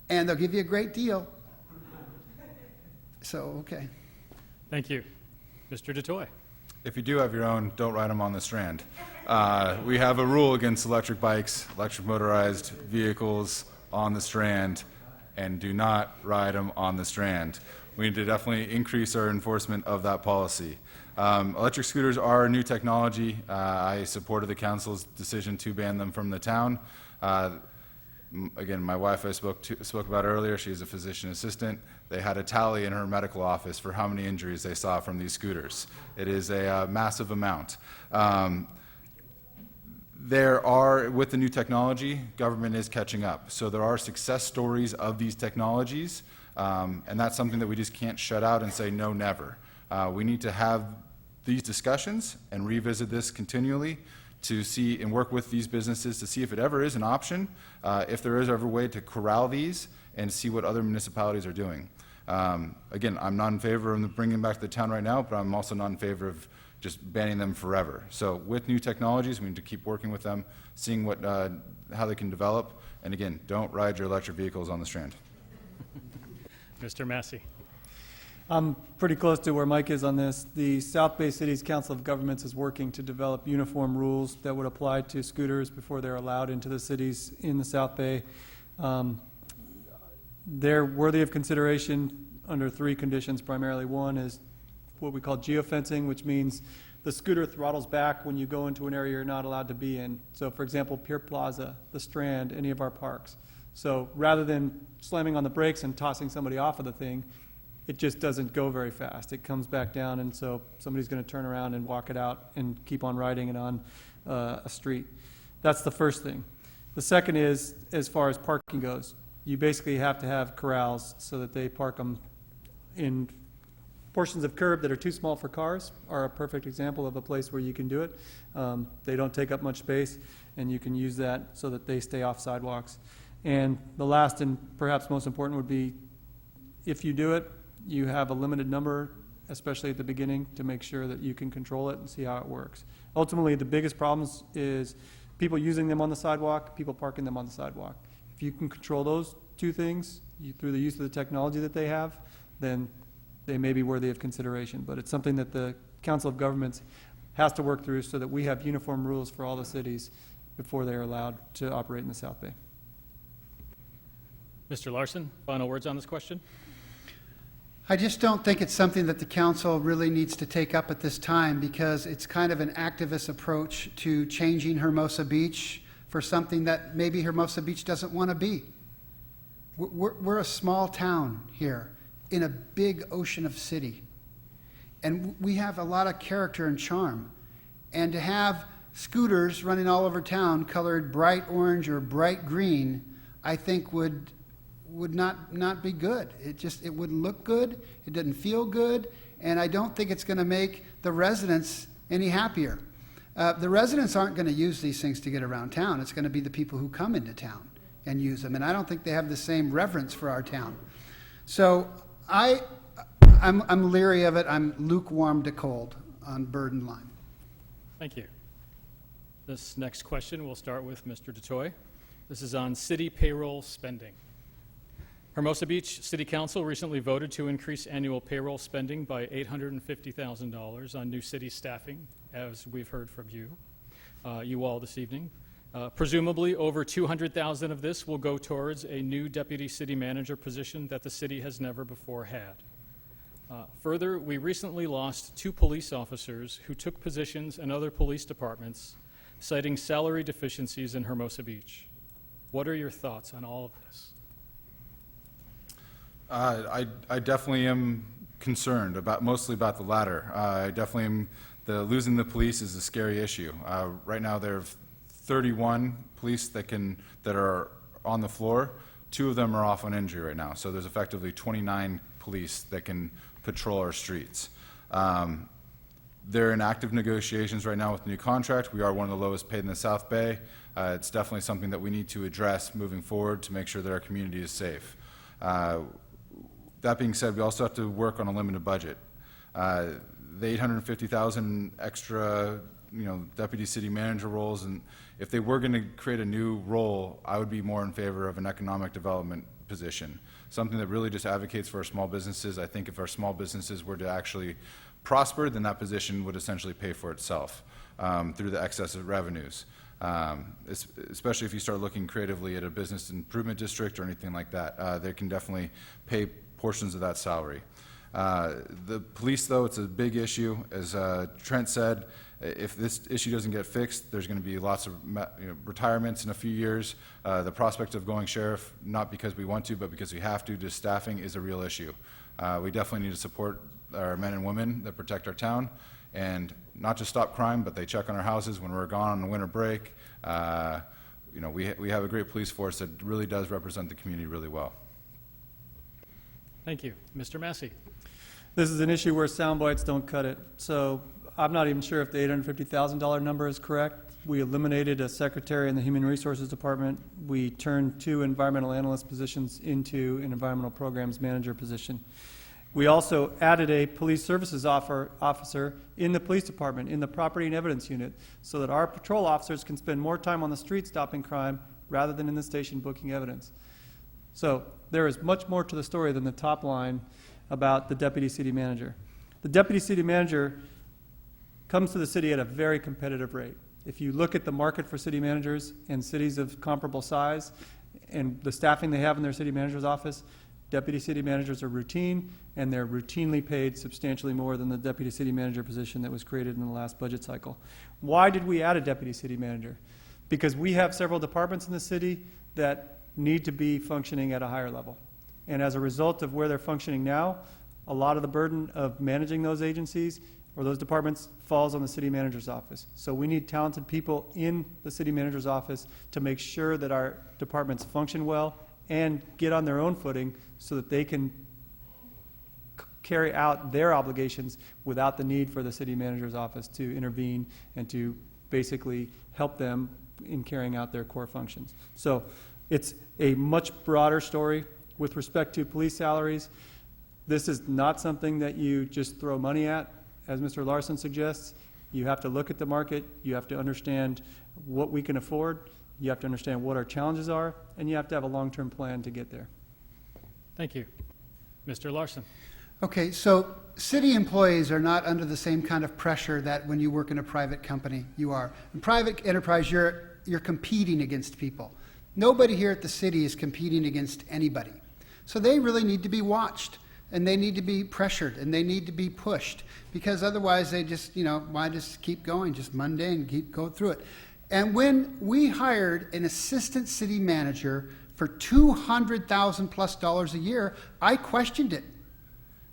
and they'll give you a great deal. So, okay. Thank you. Mr. DeToy. If you do have your own, don't ride them on the Strand. We have a rule against electric bikes, electric motorized vehicles on the Strand, and do not ride them on the Strand. We need to definitely increase our enforcement of that policy. Electric scooters are a new technology. I supported the council's decision to ban them from the town. Again, my wife I spoke about earlier, she's a physician assistant. They had a tally in her medical office for how many injuries they saw from these scooters. It is a massive amount. With the new technology, government is catching up. So there are success stories of these technologies, and that's something that we just can't shut out and say, no, never. We need to have these discussions and revisit this continually to see and work with these businesses to see if it ever is an option, if there is ever a way to corral these and see what other municipalities are doing. Again, I'm not in favor of them bringing them back to the town right now, but I'm also not in favor of just banning them forever. So with new technologies, we need to keep working with them, seeing how they can develop. And again, don't ride your electric vehicles on the Strand. Mr. Massey. I'm pretty close to where Mike is on this. The South Bay Cities Council of Governments is working to develop uniform rules that would apply to scooters before they're allowed into the cities in the South Bay. They're worthy of consideration under 3 conditions primarily. One is what we call geofencing, which means the scooter throttles back when you go into an area you're not allowed to be in. So, for example, Pier Plaza, the Strand, any of our parks. So rather than slamming on the brakes and tossing somebody off of the thing, it just doesn't go very fast. It comes back down, and so somebody's going to turn around and walk it out and keep on riding it on a street. That's the first thing. The second is, as far as parking goes, you basically have to have corrals so that they park them in portions of curb that are too small for cars are a perfect example of a place where you can do it. They don't take up much space, and you can use that so that they stay off sidewalks. And the last and perhaps most important would be, if you do it, you have a limited number, especially at the beginning, to make sure that you can control it and see how it works. Ultimately, the biggest problems is people using them on the sidewalk, people parking them on the sidewalk. If you can control those 2 things through the use of the technology that they have, then they may be worthy of consideration. But it's something that the Council of Governments has to work through so that we have uniform rules for all the cities before they are allowed to operate in the South Bay. Mr. Larson, final words on this question? I just don't think it's something that the council really needs to take up at this time, because it's kind of an activist approach to changing Hermosa Beach for something that maybe Hermosa Beach doesn't want to be. We're a small town here in a big ocean of city, and we have a lot of character and charm. And to have scooters running all over town colored bright orange or bright green, I think would not be good. It wouldn't look good, it doesn't feel good, and I don't think it's going to make the residents any happier. The residents aren't going to use these things to get around town. It's going to be the people who come into town and use them, and I don't think they have the same reverence for our town. So I'm leery of it. I'm lukewarm to cold on Bird and Lime. Thank you. This next question will start with Mr. DeToy. This is on city payroll spending. Hermosa Beach City Council recently voted to increase annual payroll spending by $850,000 on new city staffing, as we've heard from you all this evening. Presumably, over $200,000 of this will go towards a new deputy city manager position that the city has never before had. Further, we recently lost 2 police officers who took positions in other police departments, citing salary deficiencies in Hermosa Beach. What are your thoughts on all of this? I definitely am concerned mostly about the latter. I definitely am. Losing the police is a scary issue. Right now there are 31 police that are on the floor. 2 of them are off on injury right now. So there's effectively 29 police that can patrol our streets. They're in active negotiations right now with the new contract. We are one of the lowest paid in the South Bay. It's definitely something that we need to address moving forward to make sure that our community is safe. That being said, we also have to work on a limited budget. The 850,000 extra, deputy city manager roles, and if they were going to create a new role, I would be more in favor of an economic development position, something that really just advocates for our small businesses. I think if our small businesses were to actually prosper, then that position would essentially pay for itself through the excess of revenues. Especially if you start looking creatively at a business improvement district or anything like that, they can definitely pay portions of that salary. The police, though, it's a big issue. As Trent said, if this issue doesn't get fixed, there's going to be lots of retirements in a few years. The prospect of going sheriff, not because we want to, but because we have to, just staffing is a real issue. We definitely need to support our men and women that protect our town, and not just stop crime, but they check on our houses when we're gone on the winter break. We have a great police force that really does represent the community really well. Thank you. Mr. Massey. This is an issue where sound bites don't cut it. So I'm not even sure if the $850,000 number is correct. We eliminated a secretary in the Human Resources Department. We turned 2 environmental analyst positions into an environmental programs manager position. We also added a police services officer in the police department, in the property and evidence unit, so that our patrol officers can spend more time on the street stopping crime rather than in the station booking evidence. So there is much more to the story than the top line about the deputy city manager. The deputy city manager comes to the city at a very competitive rate. If you look at the market for city managers in cities of comparable size and the staffing they have in their city manager's office, deputy city managers are routine, and they're routinely paid substantially more than the deputy city manager position that was created in the last budget cycle. Why did we add a deputy city manager? Because we have several departments in the city that need to be functioning at a higher level. And as a result of where they're functioning now, a lot of the burden of managing those agencies or those departments falls on the city manager's office. So we need talented people in the city manager's office to make sure that our departments function well and get on their own footing so that they can carry out their obligations without the need for the city manager's office to intervene and to basically help them in carrying out their core functions. So it's a much broader story with respect to police salaries. This is not something that you just throw money at, as Mr. Larson suggests. You have to look at the market, you have to understand what we can afford, you have to understand what our challenges are, and you have to have a long-term plan to get there. Thank you. Mr. Larson. Okay, so city employees are not under the same kind of pressure that when you work in a private company you are. In private enterprise, you're competing against people. Nobody here at the city is competing against anybody. So they really need to be watched, and they need to be pressured, and they need to be pushed, because otherwise they just, why just keep going, just mundane, keep going through it. And when we hired an assistant city manager for $200,000 plus a year, I questioned it.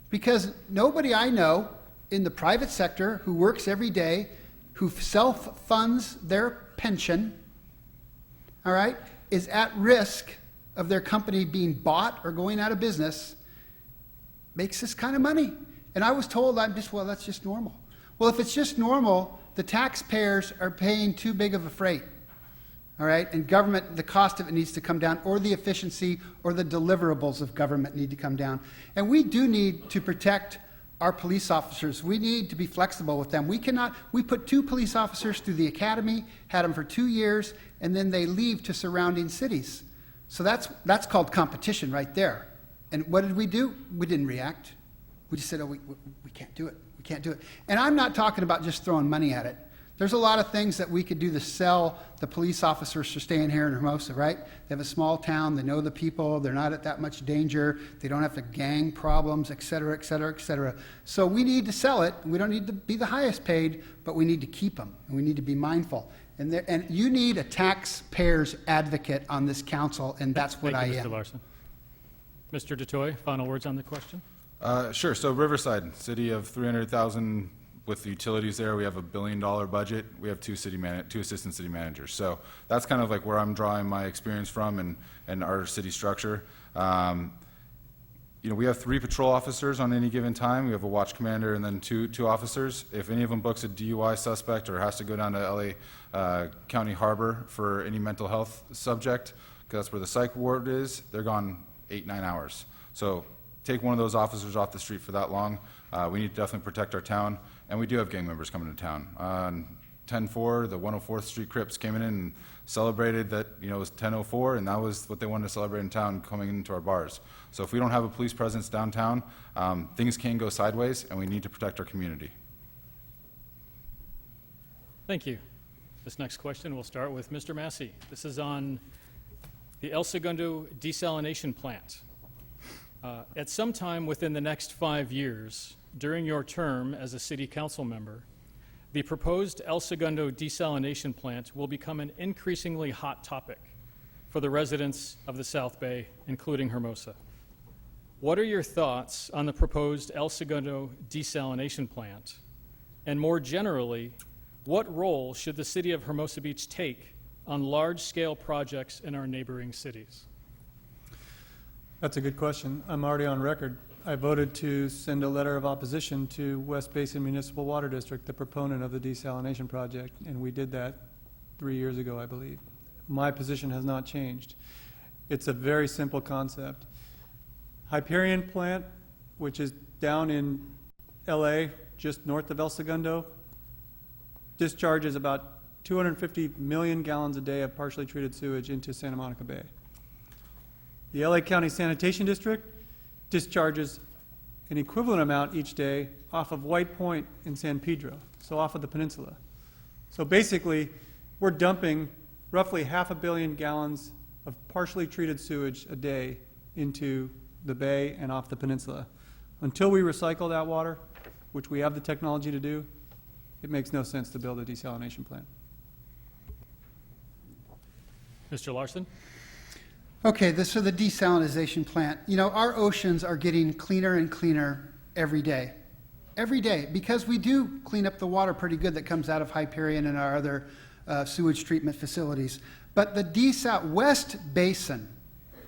Because nobody I know in the private sector who works every day, who self-funds their pension, all right, is at risk of their company being bought or going out of business, makes this kind of money. And I was told that's just normal. Well, if it's just normal, the taxpayers are paying too big of a freight, all right? And government, the cost of it needs to come down, or the efficiency or the deliverables of government need to come down. And we do need to protect our police officers. We need to be flexible with them. We put 2 police officers through the academy, had them for 2 years, and then they leave to surrounding cities. So that's called competition right there. And what did we do? We didn't react. We just said, we can't do it. We can't do it. And I'm not talking about just throwing money at it. There's a lot of things that we could do to sell the police officers for staying here in Hermosa, right? They have a small town, they know the people, they're not at that much danger, they don't have the gang problems, et cetera, et cetera, et cetera. So we need to sell it. We don't need to be the highest paid, but we need to keep them, and we need to be mindful. And you need a taxpayer's advocate on this council, and that's what I am. Thank you, Mr. Larson. Mr. DeToy, final words on the question? Sure. So Riverside, city of 300,000 with the utilities there. We have $1 billion budget. We have 2 assistant city managers. So that's kind of like where I'm drawing my experience from and our city structure. we have 3 patrol officers on any given time. We have a watch commander and then two officers. If any of them books a DUI suspect or has to go down to LA County Harbor for any mental health subject, because that's where the psych ward is, they're gone 8-9 hours. So take one of those officers off the street for that long. We need to definitely protect our town, and we do have gang members coming to town. On 10-4, the 104th Street Crips came in and celebrated that, it was 10:04, and that was what they wanted to celebrate in town, coming into our bars. So if we don't have a police presence downtown, things can go sideways, and we need to protect our community. Thank you. This next question will start with Mr. Massey. This is on the El Segundo desalination plant. At some time within the next 5 years, during your term as a city council member, the proposed El Segundo desalination plant will become an increasingly hot topic for the residents of the South Bay, including Hermosa. What are your thoughts on the proposed El Segundo desalination plant? And more generally, what role should the city of Hermosa Beach take on large-scale projects in our neighboring cities? That's a good question. I'm already on record. I voted to send a letter of opposition to West Basin Municipal Water District, the proponent of the desalination project, and we did that 3 years ago, I believe. My position has not changed. It's a very simple concept. Hyperion plant, which is down in LA, just north of El Segundo, discharges about 250 million gallons a day of partially treated sewage into Santa Monica Bay. The LA County Sanitation District discharges an equivalent amount each day off of White Point in San Pedro, so off of the peninsula. So basically, we're dumping roughly 500 million gallons of partially treated sewage a day into the bay and off the peninsula. Until we recycle that water, which we have the technology to do, it makes no sense to build a desalination plant. Mr. Larson? Okay, so the desalinization plant. Our oceans are getting cleaner and cleaner every day. Every day, because we do clean up the water pretty good that comes out of Hyperion and our other sewage treatment facilities. But the West Basin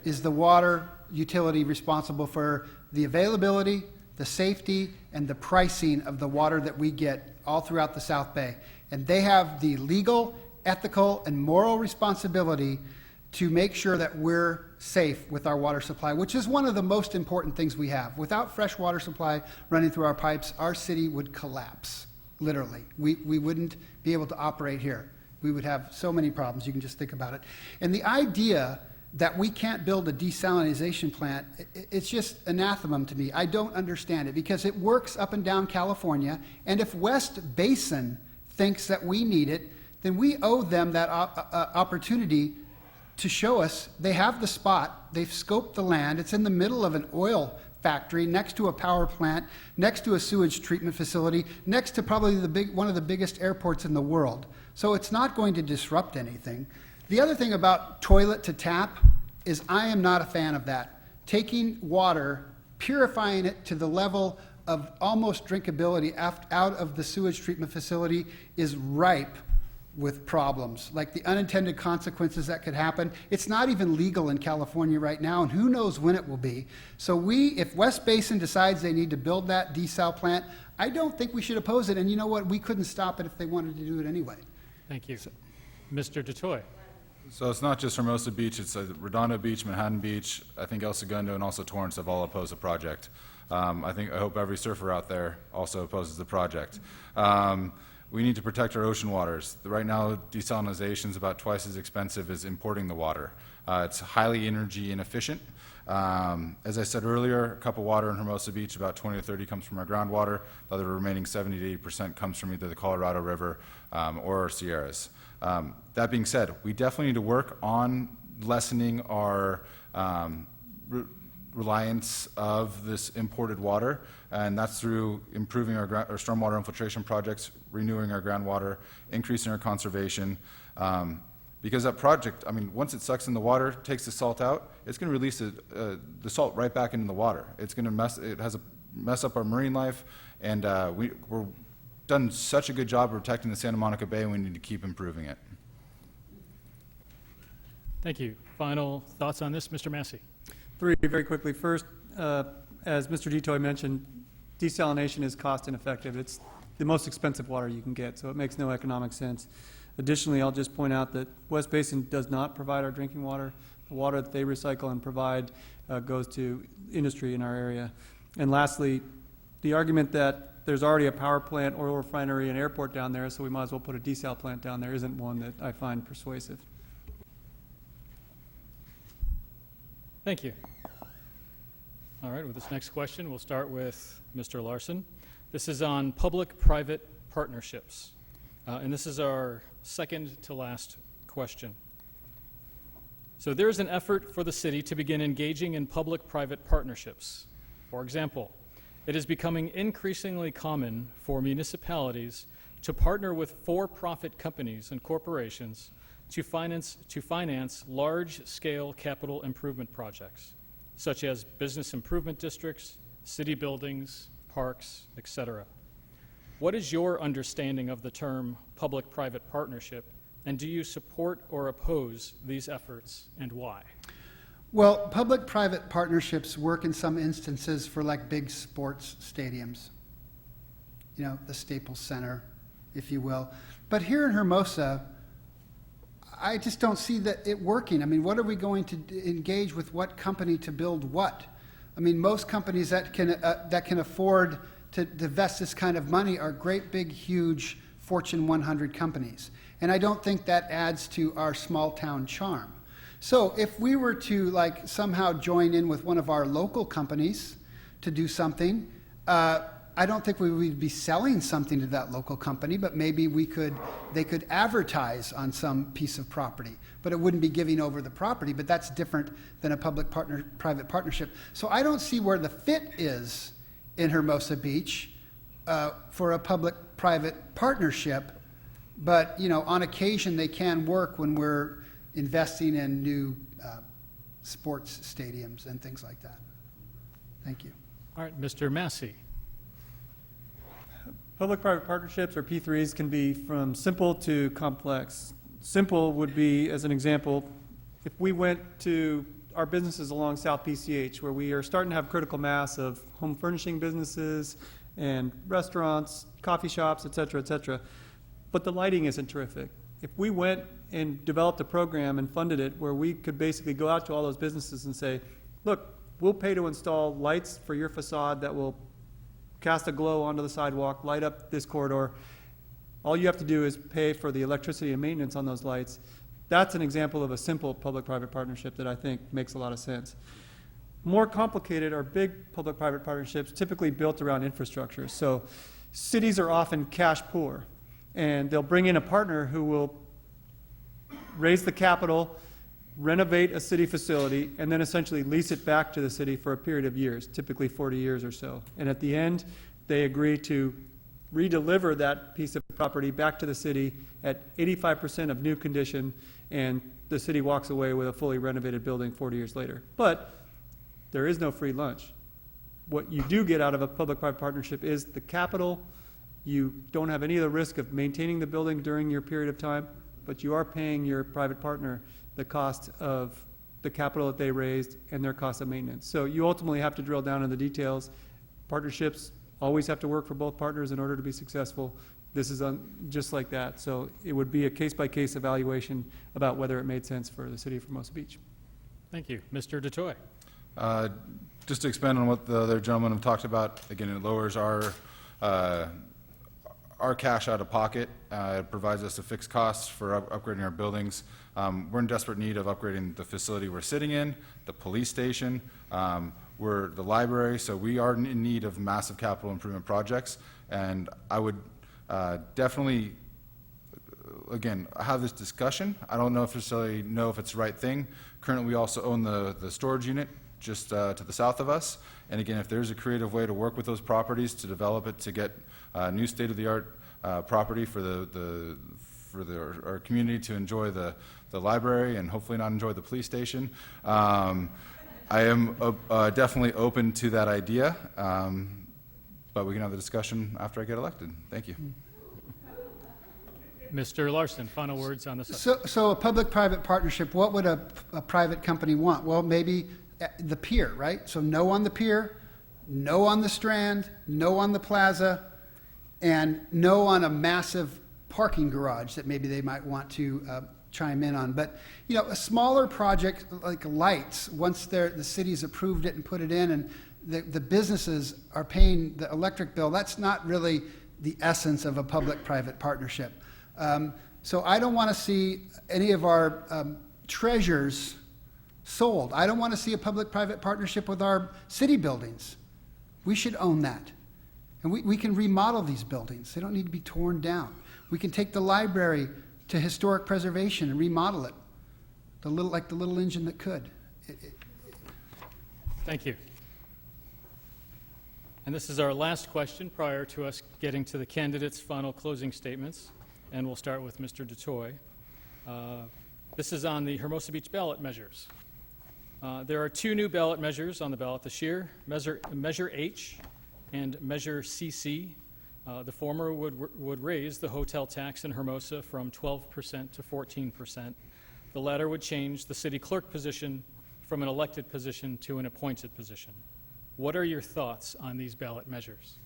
is the water utility responsible for the availability, the safety, and the pricing of the water that we get all throughout the South Bay. And they have the legal, ethical, and moral responsibility to make sure that we're safe with our water supply, which is one of the most important things we have. Without fresh water supply running through our pipes, our city would collapse, literally. We wouldn't be able to operate here. We would have so many problems. You can just think about it. And the idea that we can't build a desalinization plant, it's just anathema to me. I don't understand it, because it works up and down California, and if West Basin thinks that we need it, then we owe them that opportunity to show us. They have the spot, they've scoped the land, it's in the middle of an oil factory, next to a power plant, next to a sewage treatment facility, next to probably one of the biggest airports in the world. So it's not going to disrupt anything. The other thing about toilet to tap is I am not a fan of that. Taking water, purifying it to the level of almost drinkability out of the sewage treatment facility is ripe with problems, like the unintended consequences that could happen. It's not even legal in California right now, and who knows when it will be. So if West Basin decides they need to build that desal plant, I don't think we should oppose it. And you know what? We couldn't stop it if they wanted to do it anyway. Thank you. Mr. DeToy? So it's not just Hermosa Beach, it's Redondo Beach, Manhattan Beach, I think El Segundo, and also Torrance have all opposed the project. I hope every surfer out there also opposes the project. We need to protect our ocean waters. Right now, desalinization is about twice as expensive as importing the water. It's highly energy inefficient. As I said earlier, a cup of water in Hermosa Beach, about 20 to 30 comes from our groundwater. The other remaining 70 to 80% comes from either the Colorado River or our Sierras. That being said, we definitely need to work on lessening our reliance of this imported water, and that's through improving our stormwater infiltration projects, renewing our groundwater, increasing our conservation. Because that project, once it sucks in the water, takes the salt out, it's going to release the salt right back into the water. It's going to mess up our marine life, and we're done such a good job of protecting the Santa Monica Bay, and we need to keep improving it. Thank you. Final thoughts on this, Mr. Massey? 3 very quickly. First, as Mr. Detoy mentioned, desalination is cost ineffective. It's the most expensive water you can get, so it makes no economic sense. Additionally, I'll just point out that West Basin does not provide our drinking water. The water that they recycle and provide goes to industry in our area. And lastly, the argument that there's already a power plant, oil refinery, and airport down there, so we might as well put a desal plant down there, isn't one that I find persuasive. Thank you. All right, with this next question, we'll start with Mr. Larson. This is on public-private partnerships. And this is our second to last question. So there's an effort for the city to begin engaging in public-private partnerships. For example, it is becoming increasingly common for municipalities to partner with for-profit companies and corporations to finance large-scale capital improvement projects, such as business improvement districts, city buildings, parks, etc. What is your understanding of the term public-private partnership, and do you support or oppose these efforts, and why? Well, public-private partnerships work in some instances for like big sports stadiums, you know, the Staples Center, if you will. But here in Hermosa, I just don't see that it working. I mean, what are we going to engage with what company to build what? I mean, most companies that can afford to invest this kind of money are great, big, huge Fortune 100 companies. And I don't think that adds to our small town charm. So if we were to like somehow join in with one of our local companies to do something, I don't think we would be selling something to that local company, but maybe they could advertise on some piece of property, but it wouldn't be giving over the property, but that's different than a public-private partnership. So I don't see where the fit is in Hermosa Beach for a public-private partnership, but you know, on occasion they can work when we're investing in new sports stadiums and things like that. Thank you. All right, Mr. Massey. Public-private partnerships, or P3s, can be from simple to complex. Simple would be, as an example, if we went to our businesses along South PCH, where we are starting to have critical mass of home furnishing businesses and restaurants, coffee shops, et cetera, but the lighting isn't terrific. If we went and developed a program and funded it where we could basically go out to all those businesses and say, look, we'll pay to install lights for your facade that will cast a glow onto the sidewalk, light up this corridor. All you have to do is pay for the electricity and maintenance on those lights. That's an example of a simple public-private partnership that I think makes a lot of sense. More complicated are big public-private partnerships, typically built around infrastructure. So cities are often cash poor, and they'll bring in a partner who will raise the capital, renovate a city facility, and then essentially lease it back to the city for a period of years, typically 40 years or so. And at the end, they agree to redeliver that piece of property back to the city at 85% of new condition, and the city walks away with a fully renovated building 40 years later. But there is no free lunch. What you do get out of a public-private partnership is the capital. You don't have any of the risk of maintaining the building during your period of time, but you are paying your private partner the cost of the capital that they raised and their cost of maintenance. So you ultimately have to drill down in the details. Partnerships always have to work for both partners in order to be successful. This is just like that. So it would be a case-by-case evaluation about whether it made sense for the city of Hermosa Beach. Thank you. Mr. DeToy. Just to expand on what the other gentlemen have talked about, again, it lowers our cash out of pocket. It provides us a fixed cost for upgrading our buildings. We're in desperate need of upgrading the facility we're sitting in, the police station, we're the library, so we are in need of massive capital improvement projects. And I would definitely, again, have this discussion. I don't necessarily know if it's the right thing. Currently, we also own the storage unit just to the south of us. And again, if there's a creative way to work with those properties to develop it to get new state-of-the-art property for our community to enjoy the library and hopefully not enjoy the police station, I am definitely open to that idea, but we can have the discussion after I get elected. Thank you. Mr. Larson, final words on this subject. So a public-private partnership, what would a private company want? Well, maybe the pier, right? So no on the pier, no on the Strand, no on the Plaza, and no on a massive parking garage that maybe they might want to chime in on. But, you know, a smaller project like lights, once the city's approved it and put it in and the businesses are paying the electric bill, that's not really the essence of a public-private partnership. So I don't want to see any of our treasures sold. I don't want to see a public-private partnership with our city buildings. We should own that. And we can remodel these buildings. They don't need to be torn down. We can take the library to historic preservation and remodel it, like the little engine that could. Thank you. And this is our last question prior to us getting to the candidates' final closing statements. And we'll start with Mr. DeToy. This is on the Hermosa Beach ballot measures. There are two new ballot measures on the ballot this year, Measure H and Measure CC. The former would raise the hotel tax in Hermosa from 12% to 14%. The latter would change the city clerk position from an elected position to an appointed position. What are your thoughts on these ballot measures?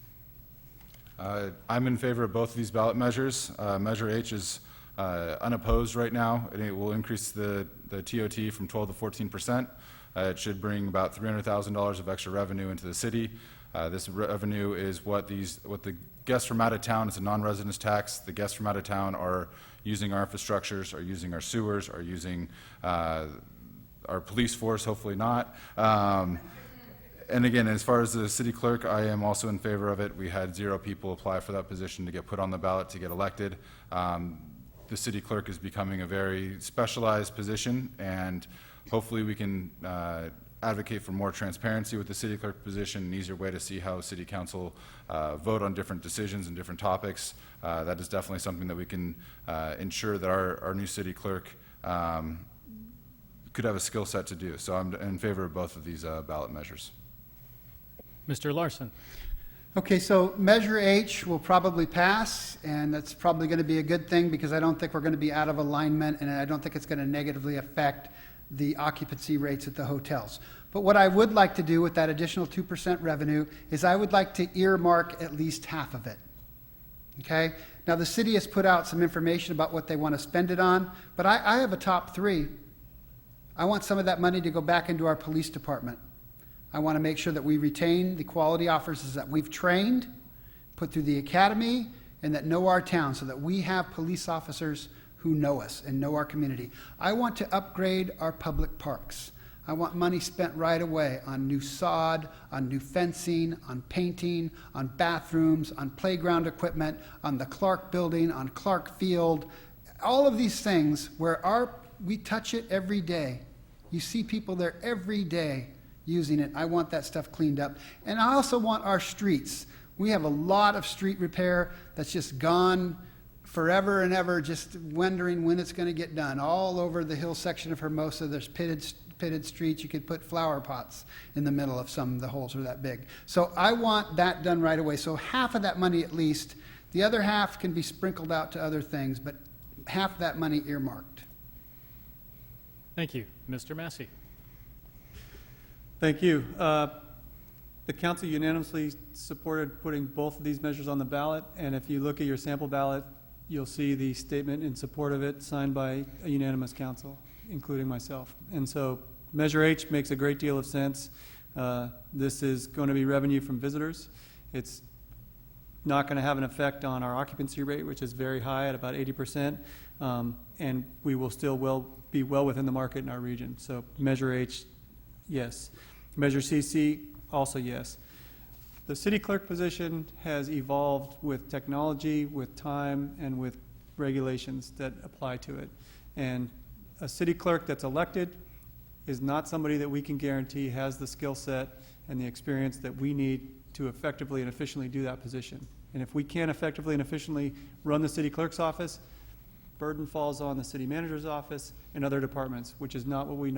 I'm in favor of both of these ballot measures. Measure H is unopposed right now, and it will increase the TOT from 12 to 14%. It should bring about $300,000 of extra revenue into the city. This revenue is what the guests from out of town, it's a non-residence tax. The guests from out of town are using our infrastructures, are using our sewers, are using our police force, hopefully not. And again, as far as the city clerk, I am also in favor of it. We had 0 people apply for that position to get put on the ballot to get elected. The city clerk is becoming a very specialized position, and hopefully we can advocate for more transparency with the city clerk position, an easier way to see how city council vote on different decisions and different topics. That is definitely something that we can ensure that our new city clerk could have a skill set to do. So I'm in favor of both of these ballot measures. Mr. Larson. Okay, so Measure H will probably pass, and that's probably going to be a good thing because I don't think we're going to be out of alignment, and I don't think it's going to negatively affect the occupancy rates at the hotels. But what I would like to do with that additional 2% revenue is I would like to earmark at least half of it. Okay? Now, the city has put out some information about what they want to spend it on, but I have a top 3. I want some of that money to go back into our police department. I want to make sure that we retain the quality officers that we've trained, put through the academy, and that know our town so that we have police officers who know us and know our community. I want to upgrade our public parks. I want money spent right away on new sod, on new fencing, on painting, on bathrooms, on playground equipment, on the Clark building, on Clark Field. All of these things where we touch it every day. You see people there every day using it. I want that stuff cleaned up. And I also want our streets. We have a lot of street repair that's just gone forever and ever, just wondering when it's going to get done. All over the hill section of Hermosa, there's pitted streets. You could put flower pots in the middle of some of the holes are that big. So I want that done right away. So half of that money at least. The other half can be sprinkled out to other things, but half that money earmarked. Thank you. Mr. Massey. Thank you. The council unanimously supported putting both of these measures on the ballot, and if you look at your sample ballot, you'll see the statement in support of it signed by a unanimous council, including myself. And so Measure H makes a great deal of sense. This is going to be revenue from visitors. It's not going to have an effect on our occupancy rate, which is very high at about 80%, and we will still be well within the market in our region. So Measure H, yes. Measure CC, also yes. The city clerk position has evolved with technology, with time, and with regulations that apply to it. And a city clerk that's elected is not somebody that we can guarantee has the skill set and the experience that we need to effectively and efficiently do that position. And if we can't effectively and efficiently run the city clerk's office, burden falls on the city manager's office and other departments, which is not what we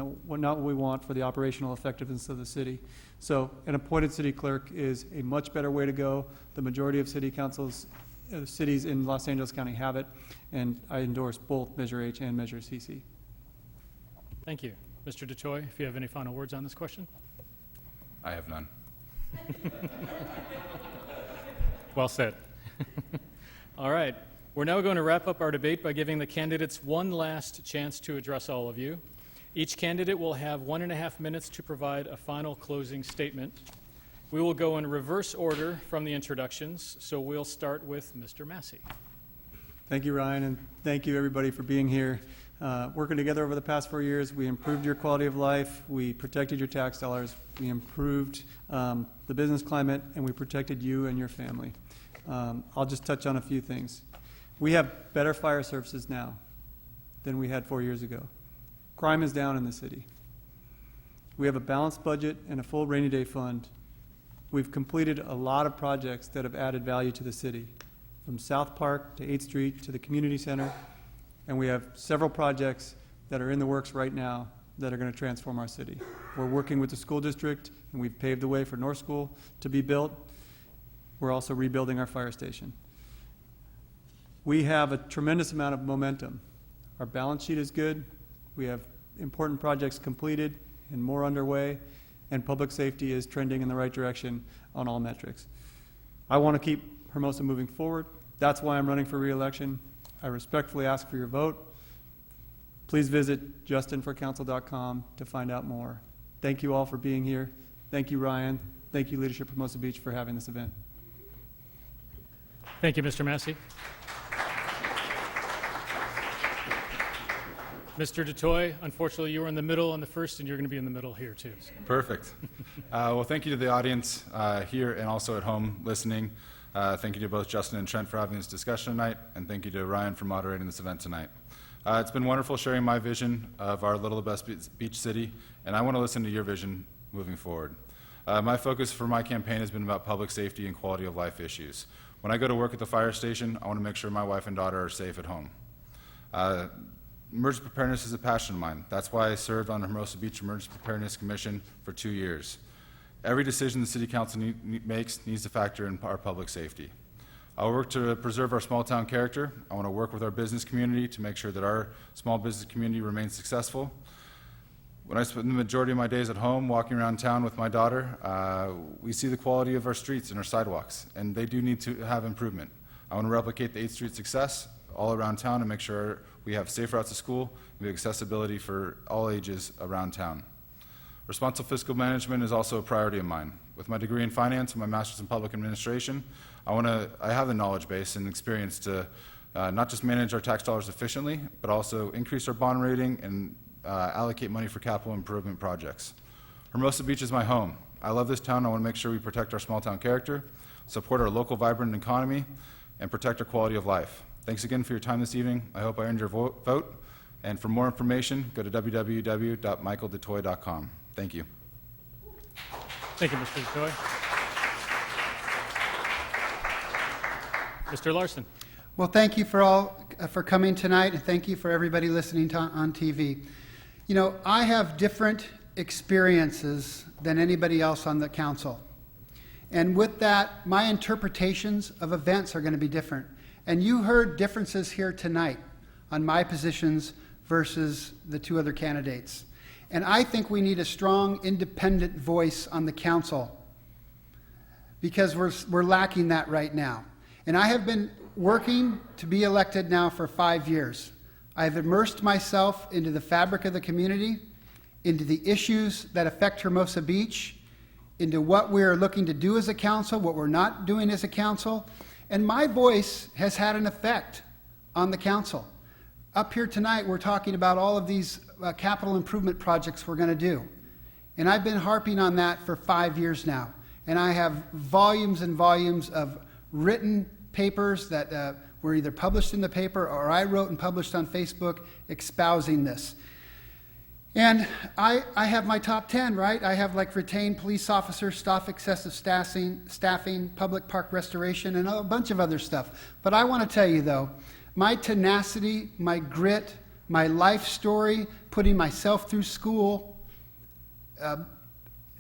want for the operational effectiveness of the city. So an appointed city clerk is a much better way to go. The majority of city councils, cities in Los Angeles County have it, and I endorse both Measure H and Measure CC. Thank you. Mr. DeToy, if you have any final words on this question? I have none. Well said. All right. We're now going to wrap up our debate by giving the candidates one last chance to address all of you. Each candidate will have 1.5 minutes to provide a final closing statement. We will go in reverse order from the introductions, so we'll start with Mr. Massey. Thank you, Ryan, and thank you, everybody, for being here. Working together over the past 4 years, we improved your quality of life, we protected your tax dollars, we improved the business climate, and we protected you and your family. I'll just touch on a few things. We have better fire services now than we had 4 years ago. Crime is down in the city. We have a balanced budget and a full rainy day fund. We've completed a lot of projects that have added value to the city, from South Park to 8th Street to the community center, and we have several projects that are in the works right now that are going to transform our city. We're working with the school district, and we've paved the way for North School to be built. We're also rebuilding our fire station. We have a tremendous amount of momentum. Our balance sheet is good. We have important projects completed and more underway, and public safety is trending in the right direction on all metrics. I want to keep Hermosa moving forward. That's why I'm running for re-election. I respectfully ask for your vote. Please visit justinforcouncil.com to find out more. Thank you all for being here. Thank you, Ryan. Thank you, Leadership Hermosa Beach, for having this event. Thank you, Mr. Massey. Mr. DeToy, unfortunately, you were in the middle on the first, and you're going to be in the middle here, too. Perfect. Well, thank you to the audience here and also at home listening. Thank you to both Justin and Trent for having this discussion tonight, and thank you to Ryan for moderating this event tonight. It's been wonderful sharing my vision of our little best beach city, and I want to listen to your vision moving forward. My focus for my campaign has been about public safety and quality of life issues. When I go to work at the fire station, I want to make sure my wife and daughter are safe at home. Emergency preparedness is a passion of mine. That's why I served on the Hermosa Beach Emergency Preparedness Commission for 2 years. Every decision the City Council makes needs to factor in our public safety. I'll work to preserve our small town character. I want to work with our business community to make sure that our small business community remains successful. When I spend the majority of my days at home walking around town with my daughter, we see the quality of our streets and our sidewalks, and they do need to have improvement. I want to replicate the 8th Street success all around town and make sure we have safe routes to school, and we have accessibility for all ages around town. Responsible fiscal management is also a priority of mine. With my degree in finance and my master's in public administration, I have the knowledge base and experience to not just manage our tax dollars efficiently, but also increase our bond rating and allocate money for capital improvement projects. Hermosa Beach is my home. I love this town. I want to make sure we protect our small town character, support our local vibrant economy, and protect our quality of life. Thanks again for your time this evening. I hope I earned your vote. And for more information, go to www.michaeldetoy.com. Thank you. Thank you, Mr. DeToy. Mr. Larson. Well, thank you for coming tonight, and thank you for everybody listening on TV. You know, I have different experiences than anybody else on the council. And with that, my interpretations of events are going to be different. And you heard differences here tonight on my positions versus the two other candidates. And I think we need a strong, independent voice on the council because we're lacking that right now. And I have been working to be elected now for 5 years. I've immersed myself into the fabric of the community, into the issues that affect Hermosa Beach, into what we're looking to do as a council, what we're not doing as a council. And my voice has had an effect on the council. Up here tonight, we're talking about all of these capital improvement projects we're going to do. And I've been harping on that for 5 years now. And I have volumes and volumes of written papers that were either published in the paper or I wrote and published on Facebook espousing this. And I have my top 10, right? I have like retained police officers, staff excessive staffing, public park restoration, and a bunch of other stuff. But I want to tell you though, my tenacity, my grit, my life story, putting myself through school,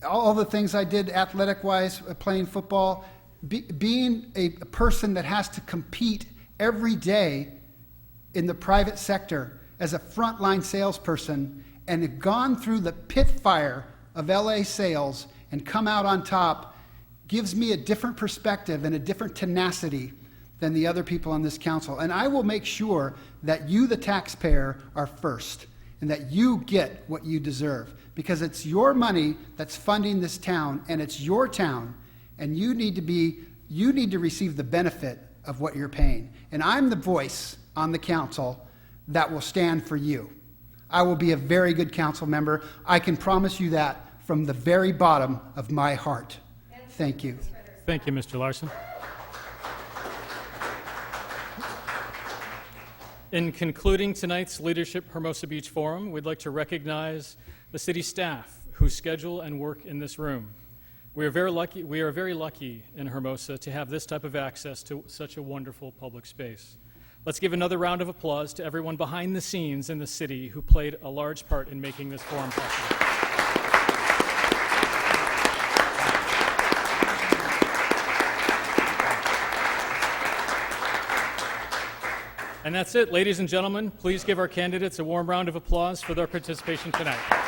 all the things I did athletic-wise, playing football, being a person that has to compete every day in the private sector as a frontline salesperson and have gone through the pit fire of LA sales and come out on top gives me a different perspective and a different tenacity than the other people on this council. And I will make sure that you, the taxpayer, are first and that you get what you deserve, because it's your money that's funding this town, and it's your town, and you need to receive the benefit of what you're paying. And I'm the voice on the council that will stand for you. I will be a very good council member. I can promise you that from the very bottom of my heart. Thank you. Thank you, Mr. Larson. In concluding tonight's Leadership Hermosa Beach Forum, we'd like to recognize the city staff who schedule and work in this room. We are very lucky in Hermosa to have this type of access to such a wonderful public space. Let's give another round of applause to everyone behind the scenes in the city who played a large part in making this forum possible. And that's it, ladies and gentlemen. Please give our candidates a warm round of applause for their participation tonight.